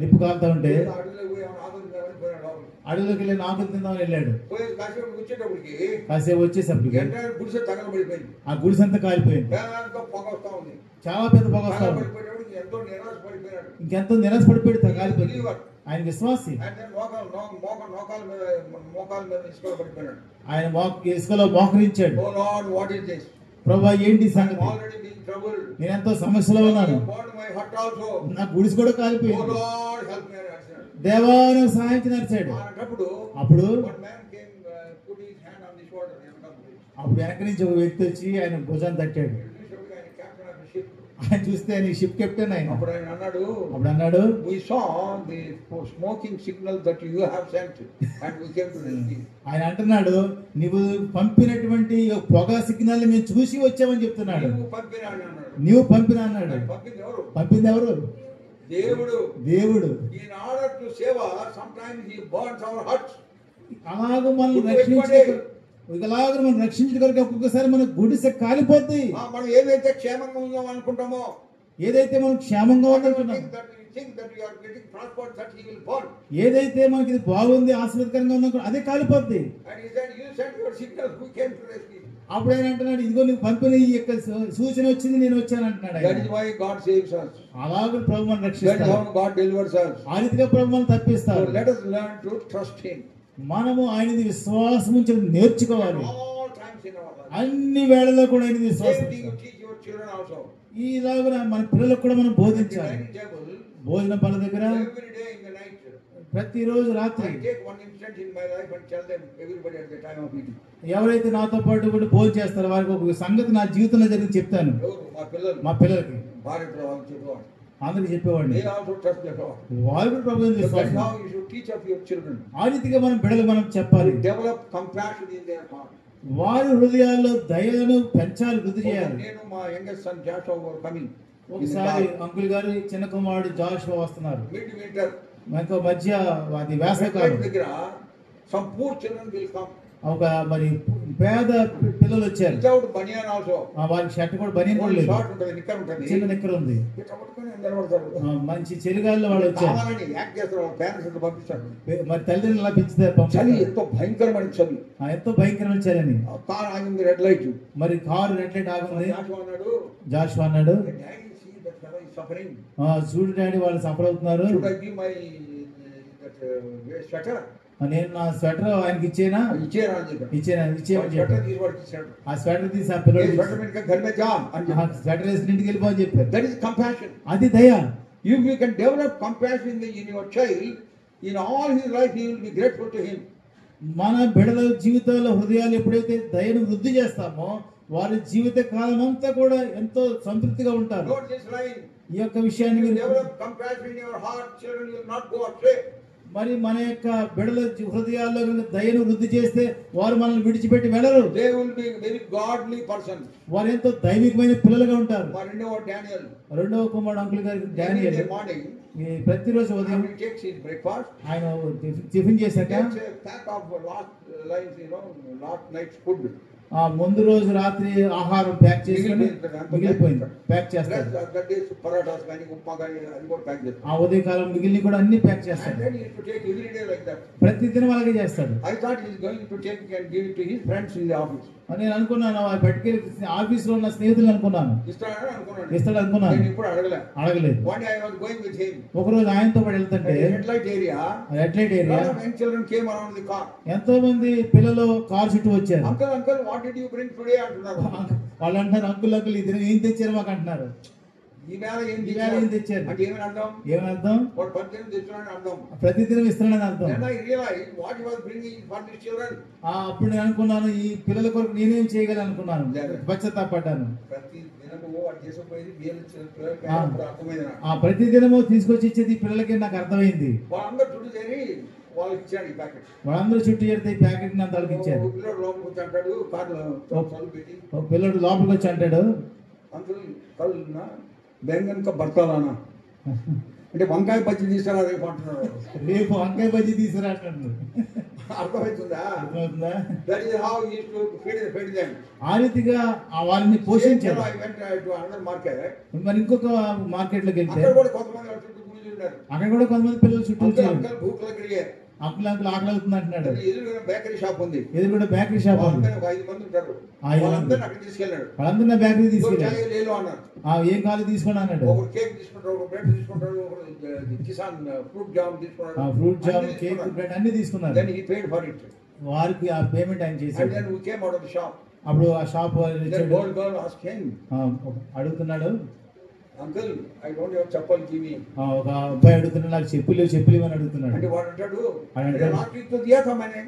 నిప్పు కాలుతా ఉంటే అడవిలోకి వెళ్ళి ఆకులు తిందామని వెళ్ళాడు. కాసేపు వచ్చేసరికి ఆ గుడిసంతా కాలిపోయింది. చాలా పెద్ద పొగ వస్తా ఉంది. ఇంకెంతో నిరాశ పడిపోయాడు. కాలిపోయింది. ఆయన విశ్వాసి. ఆయన ఇసుకలో మోకరించాడు. ప్రభా ఏంటి సంగతి? నేను ఎంతో సమస్యలో ఉన్నాను. నా గుడిసి కూడా కాలిపోయింది. దేవాను సహాయం నడిచాడు. అప్పుడు వెనక నుంచి ఒక వ్యక్తి వచ్చి ఆయన భుజాన్ని తట్టాడు. ఆయన చూస్తే ఆయన షిప్ కెప్టెన్. ఆయన అప్పుడు అన్నాడు ఆయన అంటున్నాడు నువ్వు పంపినటువంటి పొగ సిగ్నల్ మేము చూసి వచ్చామని చెప్తున్నాడు. నువ్వు పంపినా అన్నాడు. పంపింది ఎవరు? దేవుడు. అలాగ మనం రక్షించగలిగే ఒక్కొక్కసారి మన గుడిసె కాలిపోద్ది. మనం ఏదైతే క్షేమంగా ఉందాం అనుకుంటామో, ఏదైతే మనం క్షేమంగా ఉందనుకున్నాం, ఏదైతే మనకి బాగుంది ఆశ్చర్యకరంగా ఉందనుకున్నా అదే కాలిపోద్ది. అప్పుడు ఆయన అంటున్నాడు, ఇదిగో నువ్వు పంపిన ఈ యొక్క సూచన వచ్చింది, నేను వచ్చాను అంటున్నాడు That ఆయన. is why God saves us. అలాగే ప్రభు మనం That is రక్షిస్తాడు, how God delivers us. ఆ రీతిగా ప్రభు మనం So తప్పిస్తాడు. let us learn to trust Him. మనము ఆయనది విశ్వాసం ఉంచి At నేర్చుకోవాలి. all times in our life. అన్ని వేళల్లో కూడా ఆయనది విశ్వాసం Same thing you ఉంచాలి. teach your children also. ఇలాగ మన పిల్లలకు కూడా మనం At the బోధించాలి. dining table, భోజన పళ్ళ దగ్గర every day in the night, ప్రతిరోజు రాత్రి I take one instant in my life and tell them everybody at the time of eating. ఎవరైతే నాతో పాటు కూడా భోజనం చేస్తారో వారికి ఒక సంగతి నా జీవితంలో జరిగి చెప్తాను. ఎవరు? మా పిల్లలు. మా పిల్లలకి భార్యతో వాళ్ళకి చెప్పేవాడు. అందరికి చెప్పేవాడిని. They also trust the Lord. వారు కూడా ప్రభువుని So that's విశ్వాసం. how you should teach up your children. ఆ రీతిగా మనం బిడ్డలకు మనం చెప్పాలి. Develop compassion in their heart. వారి హృదయాల్లో దయను పెంచాలి, వృద్ధి చేయాలి. నేను మా youngest son Joshua were coming. ఒకసారి అంకుల్ గారు చిన్న కుమారుడు జాషువా వస్తున్నారు. Mid winter. మనకు మధ్య అది వేసవికాలం. దగ్గర some poor children will come. ఒక మరి పేద పిల్లలు వచ్చారు. Without banyan also. వారికి షర్ట్ కూడా బనియన్ కూడా లేదు, షార్ట్ ఉంటుంది, నిక్కర్ ఉంటుంది. చిన్న నిక్కర్ ఉంది. ఇట్లా పట్టుకొని నిలబడతారు. మంచి చలిగాల్లో వాళ్ళు వచ్చారు. కావాలని యాక్ట్ చేస్తారు, వాళ్ళ పేరెంట్స్ అంతా పంపిస్తారు. మరి తల్లిదండ్రులు అలా పెంచుతారు, చలి పంపిస్తారు. ఎంతో భయంకరమైన చలి. ఎంతో భయంకరమైన చలని. కార్ ఆగింది, రెడ్ లైట్. మరి కారు రెడ్ లైట్ ఆగుంది. జాషువా అన్నాడు, జాషువా అన్నాడు, "Daddy, see that fellow is suffering. చూడు డాడీ వాళ్ళు సఫర్ అవుతున్నారు. Should I give my sweater?" నేను నా స్వెటర్ ఆయనకి ఇచ్చేనా? ఇచ్చేరా అని చెప్పాడు. ఇచ్చేమని స్వెటర్ చెప్పారు. తీసి వాడికి ఇచ్చాడు. ఆ స్వెటర్ తీసి ఆ "ఏ పిల్లలు స్వెటర్ మీద घर में जा" అని చెప్పాడు. స్వెటర్ వేసి ఇంటికి వెళ్ళిపోని చెప్పారు. That is compassion. అది దయ. If you can develop compassion in your child, in all his life he will be grateful to him. మన బిడ్డల జీవితాల్లో హృదయాలు ఎప్పుడైతే దయను వృద్ధి చేస్తామో వారి జీవిత కాలం అంతా కూడా ఎంతో సంతృప్తిగా ఉంటారు. Note this line. ఈ యొక్క విషయాన్ని If you మీరు develop compassion in your heart, children will not go astray. మరి మన యొక్క బిడ్డల హృదయాల్లో కనుక దయను వృద్ధి చేస్తే వారు మనల్ని విడిచిపెట్టి వెళ్ళరు. They will be very godly person. వారు ఎంతో దైవికమైన పిల్లలుగా ఉంటారు. మా రెండవ డానియల్, రెండవ కుమారుడు అంకుల్ గారి every డానియల్ day morning, ప్రతిరోజు ఉదయం after he takes his breakfast, ఆయన టిఫిన్ he చేశాక takes a pack of last lines, last night's food. ఆ ముందు రోజు రాత్రి ఆహారం ప్యాక్ చేసుకొని మిగిలిపోయింది ప్యాక్ చేస్తారు. That is parathas కానీ ఉప్మా కానీ అది కూడా ప్యాక్ చేస్తారు. ఆ ఉదయకాలం మిగిలిన కూడా అన్ని ప్యాక్ And చేస్తాడు. then he used to take every day like that. ప్రతి దినం అలాగే చేస్తాడు. I thought he is going to take and give it to his friends in the office. నేను అనుకున్నాను ఆ పట్టుకెళ్ళి ఆఫీస్ లో ఉన్న స్నేహితులు అనుకున్నాను ఇస్తాడని అనుకున్నాను. ఇస్తాడు అనుకున్నాను. నేను ఇప్పుడు అడగలేదు. One day I was going with him. ఒకరోజు ఆయనతో పాటు వెళ్తుంటే Red light area. Red light area Lot of young children came around the car. ఎంతో మంది పిల్లలు కార్ చుట్టూ వచ్చారు. Uncle, what did you bring today? అంటున్నారు. వాళ్ళు అంటారు, అంకుల్ ఇది ఏం తెచ్చారు మాకు అంటున్నారు. ఈవేళ ఏం తెచ్చారు అంటే ఏమని అర్థం? ఏమని అర్థం? వాడు పద్దెనిమిది తెచ్చున్నాడని అర్థం. ప్రతిదినం ఇస్తున్నాడని అర్థం. Then I realized what he was bringing for these children. అప్పుడు నేను అనుకున్నాను ఈ పిల్లల కొరకు నేనేం చేయగలను అనుకున్నాను. పశ్చాత్తాపడ్డాను. ప్రతి దినము వాడు చేసుకుపోయేది వీళ్ళు పిల్లలకి అర్థమైంది నాకు. ప్రతిదినము తీసుకొచ్చి ఇచ్చేది పిల్లలకి నాకు అర్థమైంది. వాళ్ళందరూ చుట్టూ చేరి వాళ్ళకి ఇచ్చాడు ఈ ప్యాకెట్. వాళ్ళందరూ చుట్టూ చేరితే ఈ ప్యాకెట్ అంత వాళ్ళకి ఇచ్చారు. పిల్లడు లోపలికి వచ్చి అంటాడు, కార్లో చదువు పెట్టి పిల్లడు లోపలికి వచ్చి అంటాడు, అంకుల్ కల్ బెంగన్ కా బర్తాలానా అంటే వంకాయ బజ్జీ తీసారా రేపు అంటున్నాడు. రేపు వంకాయ బజ్జీ తీసుకురా అంటున్నాడు. అర్థమవుతుందా? అర్థమవుతుందా? That is how he used to feed them. ఆ రీతిగా వారిని పోషించారు. I went to another market. మరి ఇంకొక మార్కెట్ లోకి వెళ్తే అక్కడ కూడా కొంతమంది వాళ్ళ చుట్టూ కూర్చుని ఉన్నారు. అక్కడ కూడా కొంతమంది పిల్లలు చుట్టూ వచ్చారు. అంకల్ భూక్ లగ్ రही है. అంకుల్ ఆకలి అవుతుంది అంటున్నాడు. ఎదురుగా బేకరీ షాప్ ఉంది. ఎదురు కూడా బేకరీ షాప్ ఉంది. ఒక 5 మంది ఉంటారు. 5 వాళ్ళందరినీ అక్కడ తీసుకెళ్ళాడు. వాళ్ళందరూ నా బేకరీ తీసుకెళ్ళాడు. చాయ్ లేలో అన్నారు. ఏం కావాలి తీసుకోండి అన్నాడు. ఒకరు కేక్ తీసుకుంటారు, ఒక బ్రెడ్ తీసుకుంటారు, ఒకరు కిసాన్ ఫ్రూట్ జామ్ తీసుకున్నాడు. ఫ్రూట్ జామ్, కేక్, బ్రెడ్ అన్ని తీసుకున్నారు. Then he paid for it. వారికి ఆ పేమెంట్ ఆయన And చేశాడు. then we came out of the shop. అప్పుడు ఆ shop Then old girl asked him, అడుగుతున్నాడు, Uncle, I don't have chappal, give me. ఒక అబ్బాయి అడుగుతున్నాడు, నాకు చెప్పులు అని అడుగుతున్నాడు. అంటే వాడు అంటాడు, ఆయన అంటాడు, లాస్ట్ వీక్ తో దియా థా मैंने.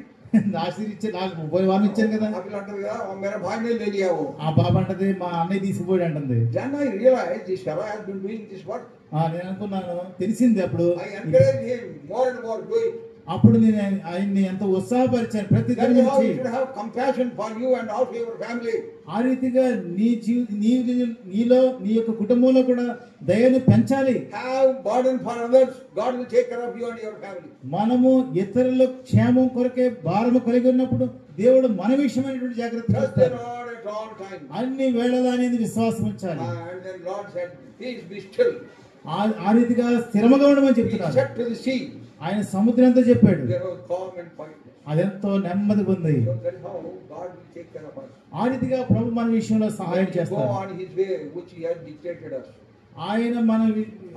లాస్ట్ ఇచ్చే నాకు పోయి వారిని ఇచ్చాను కదా. అప్పుడు అంటారు కదా, मेरा भाई ने ले लिया वो. ఆ పాప అంటది మా అన్నయ్య తీసుకుపోయాడు అంటుంది. Then I realized this fellow has been doing this work. నేను అనుకున్నాను, తెలిసింది అప్పుడు. I encouraged him more and more do it. అప్పుడు నేను ఆయన్ని ఎంత ఉత్సాహపరిచాను ప్రతి That is how you దినం. should have compassion for you and also your family. ఆ రీతిగా నీలో నీ యొక్క కుటుంబంలో కూడా దయను పెంచాలి. Have burden for others. God will take care of you and your family. మనము ఇతరుల క్షేమం కొరకే భారము కలిగి ఉన్నప్పుడు దేవుడు మన విషయమైనటువంటి జాగ్రత్త Trust the తీసుకుంటాడు. Lord at all times. అన్ని వేళలా అనేది విశ్వాసం ఉంచాలి. And then Lord said, peace be still. ఆ రీతిగా స్థిరముగా ఉండమని He చెప్తున్నాడు. said to the sea, ఆయన సముద్రంతో చెప్పాడు. there was calm and quiet. అదెంతో నెమ్మదిగా ఉంది. So that is how God will take care of us. ఆ రీతిగా ప్రభు మన విషయంలో సహాయం When we go చేస్తారు. on His way, which He has dictated us. ఆయన మన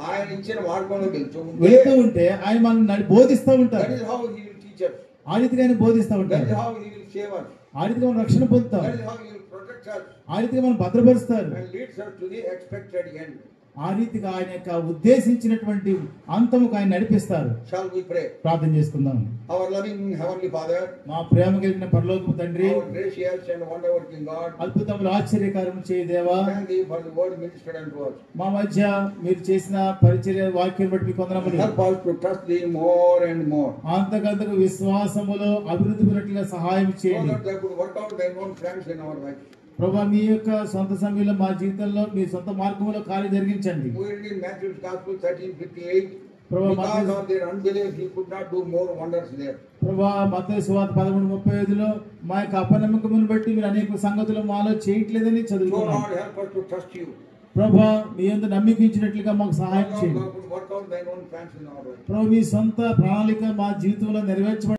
ఆయన ఇచ్చిన మార్గంలో వెళ్తూ వెళుతూ ఉంటే ఆయన మనం బోధిస్తూ that ఉంటారు. is how He will teach us. ఆ రీతిగా ఆయన బోధిస్తూ That ఉంటారు. is how He will save us. ఆ రీతిగా మనం రక్షణ పొందుతాం. That is how He will protect us ఆ రీతిగా మనం భద్రపరుస్తారు. and leads us to the expected end. ఆ రీతిగా ఆయన యొక్క ఉద్దేశించినటువంటి అంతముకు ఆయన నడిపిస్తారు. Shall we pray? ప్రార్థన చేసుకుందాం. Our loving Heavenly Father, మా ప్రేమ కలిగిన పరలోకపు తండ్రి, our gracious and wonder-working God, అద్భుతములు ఆశ్చర్యకారం చేయ దేవా, thank Thee for the word ministered unto us. మా మధ్య మీరు చేసిన పరిచర్య వాక్యం బట్టి మీకు వందనములు. Help us to trust Thee more and more, అంతకంతకు విశ్వాసములో అభివృద్ధి పొందినట్లుగా సహాయం so చేయండి. that they could work out Thine own plans in our life. ప్రభా మీ యొక్క సొంత సమయంలో మా జీవితంలో మీ సొంత మార్గంలో కార్యం జరిగించండి. We read in Matthew's Gospel 13:58, Prabhu, because Matthew- of their unbelief, He could not do more wonders there. ప్రభా మత్తయి సువార్త 13:35లో మా యొక్క అపనమ్మకమును బట్టి మీరు అనేక సంగతులు మాలో చేయట్లేదని So చదువుకున్నాం. Lord, help us to trust You. ప్రభా మీ యందు నమ్మికించినట్లుగా మాకు సహాయం Lord, చేయండి. Thou could work out Thine own plans in our life. ప్రభు మీ సొంత ప్రణాళిక మా జీవితంలో నెరవేర్చబడి